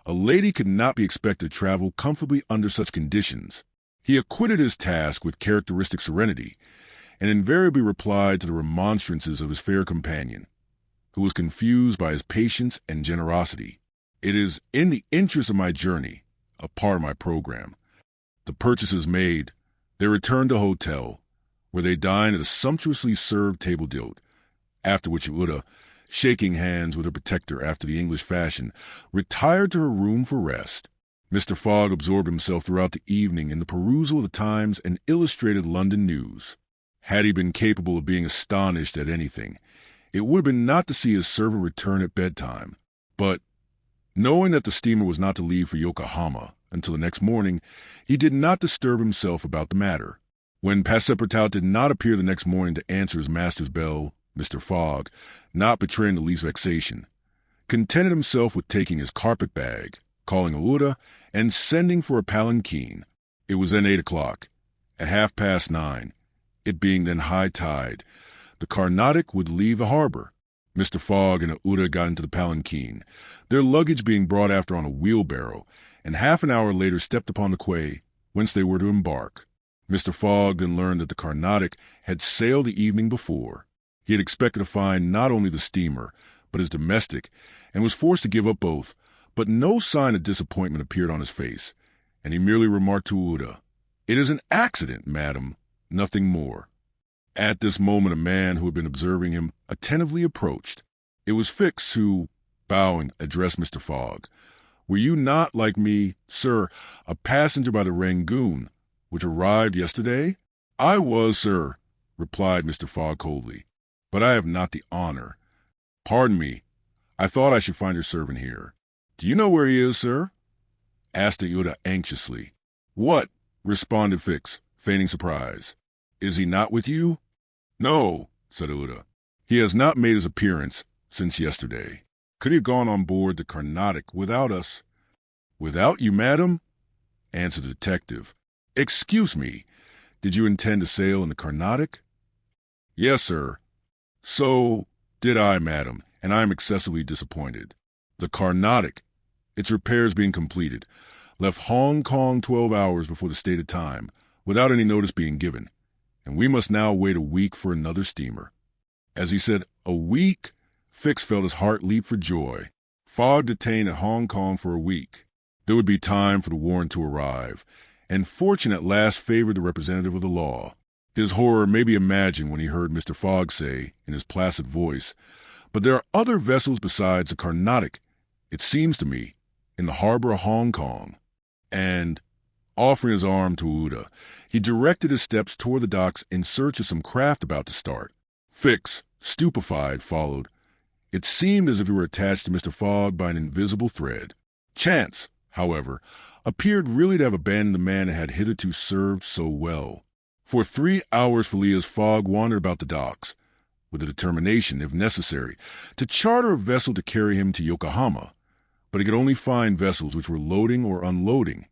A lady could not be expected to travel comfortably under such conditions. He acquitted his task with characteristic serenity, and invariably replied to the remonstrances of his fair companion, who was confused by his patience and generosity. "It is in the interest of my journey, a part of my program." The purchases made, they returned to the hotel, where they dined at a sumptuously served table d'hôte, after which Ouda, shaking hands with her protector after the English fashion, retired to her room for rest. Mr. Fogg absorbed himself throughout the evening in the perusal of the Times and Illustrated London News. Had he been capable of being astonished at anything, it would have been not to see his servant return at bedtime. But, knowing that the steamer was not to leave for Yokohama until the next morning, he did not disturb himself about the matter. When Passepartout did not appear the next morning to answer his master's bell, Mr. Fogg, not betraying the least vexation, contented himself with taking his carpet-bag, calling Ouda, and sending for a palanquin. It was then 8 o'clock. At 9:30, it being then high tide, the Carnatic would leave the harbor. Mr. Fogg and Ouda got into the palanquin, their luggage being brought after on a wheelbarrow, and half an hour later stepped upon the quay, whence they were to embark. Mr. Fogg then learned that the Carnatic had sailed the evening before. He had expected to find not only the steamer, but his domestic, and was forced to give up both, but no sign of disappointment appeared on his face, and he merely remarked to Ouda, "It is an accident, madam, nothing more." At this moment a man who had been observing him attentively approached. It was Fix, who, bowing, addressed Mr. Fogg. "Were you not, like me, sir, a passenger by the Rangoon, which arrived yesterday?" "I was, sir," replied Mr. Fogg coldly, "but I have not the honor." "Pardon me. I thought I should find your servant here." "Do you know where he is, sir?" asked Uda anxiously. "What?" responded Fix, feigning surprise. "Is he not with you?" "No," said Uda. "He has not made his appearance since yesterday. Could he have gone on board the Carnatic without us?" "Without you, madam?" answered the detective. "Excuse me, did you intend to sail in the Carnatic?" "Yes, sir." "So did I, madam, and I am excessively disappointed. The Carnatic, its repairs being completed, left Hong Kong 12 hours before the stated time, without any notice being given, and we must now wait a week for another steamer." As he said, "A week," Fix felt his heart leap for joy. Fogg detained at Hong Kong for a week. There would be time for the warrant to arrive, and fortune at last favored the representative of the law. His horror may be imagined when he heard Mr. Fogg say, in his placid voice, "But there are other vessels besides the Carnatic, it seems to me, in the harbor of Hong Kong." And, offering his arm to Uda, he directed his steps toward the docks in search of some craft about to start. Fix, stupefied, followed. It seemed as if he were attached to Mr. Fogg by an invisible thread. Chance, however, appeared really to have abandoned the man that had hitherto served so well. For 3 hours Phileas Fogg wandered about the docks, with the determination, if necessary, to charter a vessel to carry him to Yokohama, but he could only find vessels which were loading or unloading,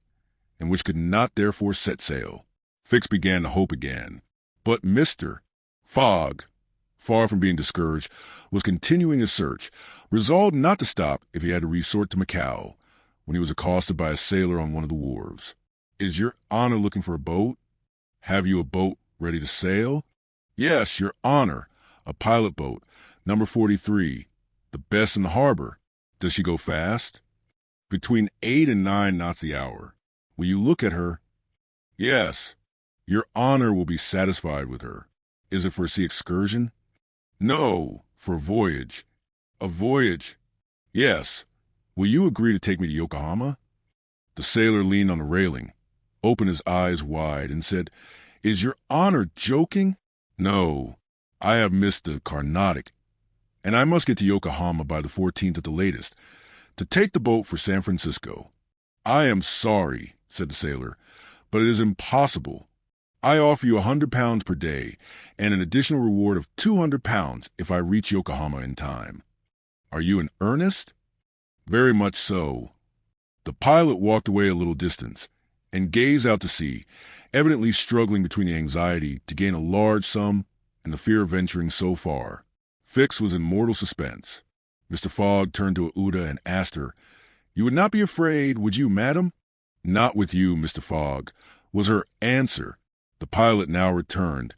and which could not therefore set sail. Fix began to hope again. But Mr. Fogg, far from being discouraged, was continuing his search, resolved not to stop if he had to resort to Macao, when he was accosted by a sailor on one of the wharves. "Is your honor looking for a boat? Have you a boat ready to sail?" "Yes, your honor, a pilot boat, number 43, the best in the harbor." "Does she go fast?" "Between 8 and 9 knots the hour." "Will you look at her?" "Yes." "Your honor will be satisfied with her." "Is it for a sea excursion?" "No, for a voyage." "A voyage?" "Yes." "Will you agree to take me to Yokohama?" The sailor leaned on the railing, opened his eyes wide, and said, "Is your honor joking?" "No, I have missed the Carnatic, and I must get to Yokohama by the 14th at the latest, to take the boat for San Francisco." "I am sorry," said the sailor, "but it is impossible. I offer you £100 per day, and an additional reward of £200 if I reach Yokohama in time." "Are you in earnest?" "Very much so." The pilot walked away a little distance, and gazed out to sea, evidently struggling between the anxiety to gain a large sum and the fear of venturing so far. Fix was in mortal suspense. Mr. Fogg turned to Uda and asked her, "You would not be afraid, would you, madam?" "Not with you, Mr. Fogg," was her answer. The pilot now returned,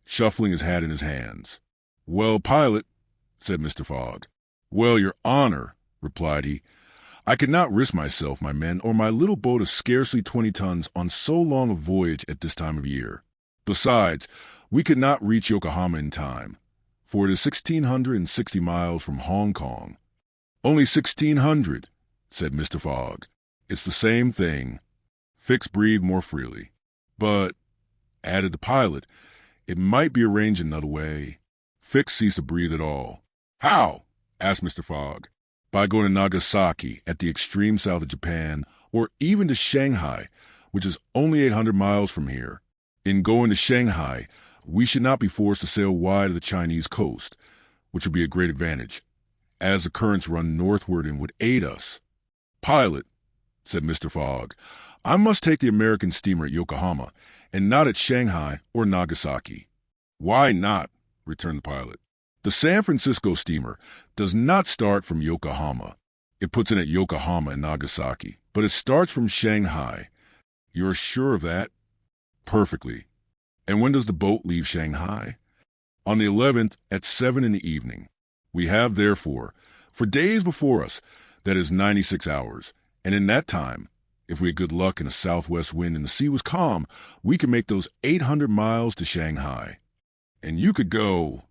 shuffling his hat in his hands. "Well, pilot," said Mr. Fogg. "Well, your honor," replied he, "I could not risk myself, my men, or my little boat of scarcely 20 tons on so long a voyage at this time of year. Besides, we could not reach Yokohama in time, for it is 1,660 miles from Hong Kong." "Only 1,600, said Mr. Fogg. "It's the same thing." Fix breathed more freely. "But," added the pilot, "it might be arranged another way." Fix ceased to breathe at all. "How?" asked Mr. Fogg. "By going to Nagasaki, at the extreme south of Japan, or even to Shanghai, which is only 800 miles from here. In going to Shanghai, we should not be forced to sail wide of the Chinese coast, which would be a great advantage, as the currents run northward and would aid us." "Pilot," said Mr. Fogg, "I must take the American steamer at Yokohama, and not at Shanghai or Nagasaki." "Why not?" returned the pilot. "The San Francisco steamer does not start from Yokohama. It puts in at Yokohama and Nagasaki, but it starts from Shanghai." "You're sure of that?" "Perfectly." "And when does the boat leave Shanghai?" "On the 11th at 7 in the evening. We have, therefore, for days before us, that is 96 hours, and in that time, if we had good luck and a southwest wind and the sea was calm, we could make those 800 miles to Shanghai." "And you could go—"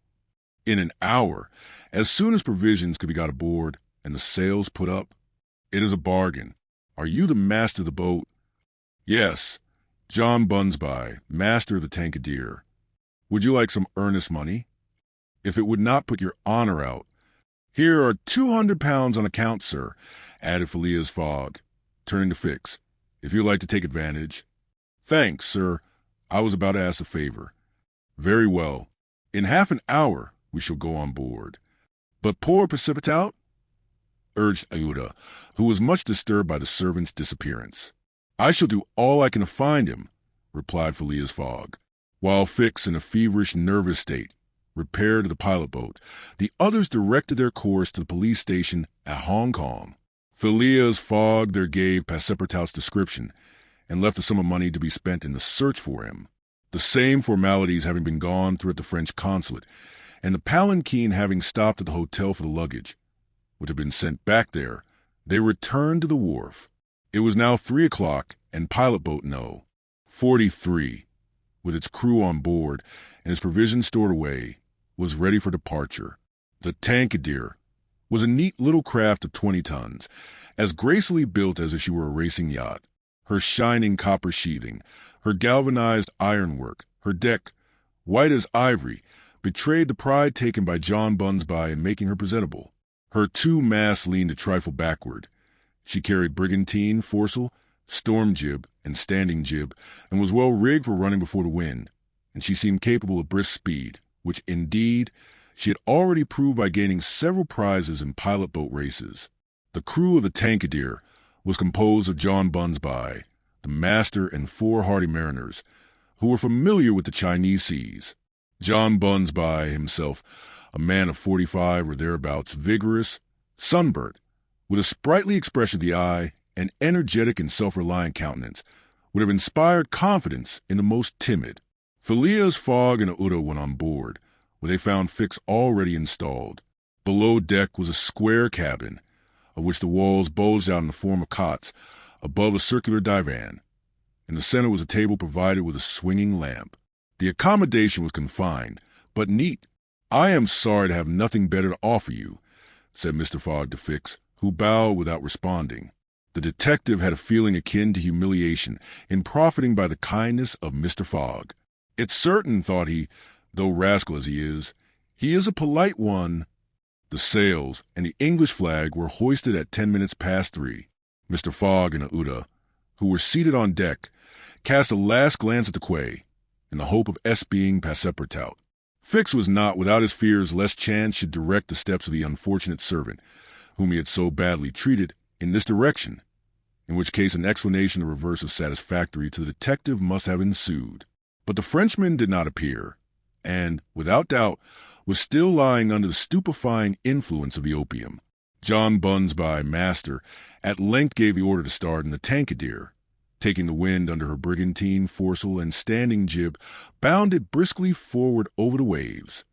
"In an hour, as soon as provisions could be got aboard and the sails put up. It is a bargain. Are you the master of the boat? Yes, John Bunsby, master of the Tankadere. Would you like some earnest money? If it would not put your honor out. Here are £200 on account, sir, added Phileas Fogg, turning to Fix. If you'd like to take advantage. Thanks, sir. I was about to ask a favor. Very well. In half an hour we shall go on board. But poor Passepartout? Urged Aouda, who was much disturbed by the servant's disappearance. I shall do all I can to find him, replied Phileas Fogg, while Fix, in a feverish, nervous state, repaired to the pilot boat. The others directed their course to the police station at Hong Kong. Phileas Fogg there gave Passepartout's description and left a sum of money to be spent in the search for him, the same formalities having been gone through at the French consulate, and the palanquin having stopped at the hotel for the luggage, which had been sent back there. They returned to the wharf. It was now 3 o'clock, and pilot boat No. 43, with its crew on board and its provisions stored away, was ready for departure. The Tankadere was a neat little craft of 20 tons, as gracefully built as if she were a racing yacht. Her shining copper sheathing, her galvanized ironwork, her deck, white as ivory, betrayed the pride taken by John Bunsby in making her presentable. Her two masts leaned a trifle backward. She carried brigantine, foresail, storm jib, and standing jib, and was well rigged for running before the wind, and she seemed capable of brisk speed, which, indeed, she had already proved by gaining several prizes in pilot boat races. The crew of the Tankadere was composed of John Bunsby, the master, and 4 hardy mariners, who were familiar with the Chinese seas. John Bunsby himself, a man of 45 or thereabouts, vigorous, sunburnt, with a sprightly expression of the eye, an energetic and self-reliant countenance, would have inspired confidence in the most timid. Phileas Fogg and Aouda went on board, where they found Fix already installed. Below deck was a square cabin, of which the walls bulged out in the form of cots, above a circular divan. In the center was a table provided with a swinging lamp. The accommodation was confined, but neat. I am sorry to have nothing better to offer you, said Mr. Fogg to Fix, who bowed without responding. The detective had a feeling akin to humiliation in profiting by the kindness of Mr. Fogg. It's certain, thought he, though rascal as he is a polite one. The sails and the English flag were hoisted at 10 minutes past 3. Mr. Fogg and Aouda, who were seated on deck, cast a last glance at the quay, in the hope of espying Passepartout. Fix was not without his fears lest chance should direct the steps of the unfortunate servant, whom he had so badly treated, in this direction, in which case an explanation the reverse of satisfactory to the detective must have ensued. But the Frenchman did not appear, and, without doubt, was still lying under the stupefying influence of the opium. John Bunsby, master, at length gave the order to start, and the Tankadere, taking the wind under her brigantine, foresail, and standing jib, bounded briskly forward over the waves.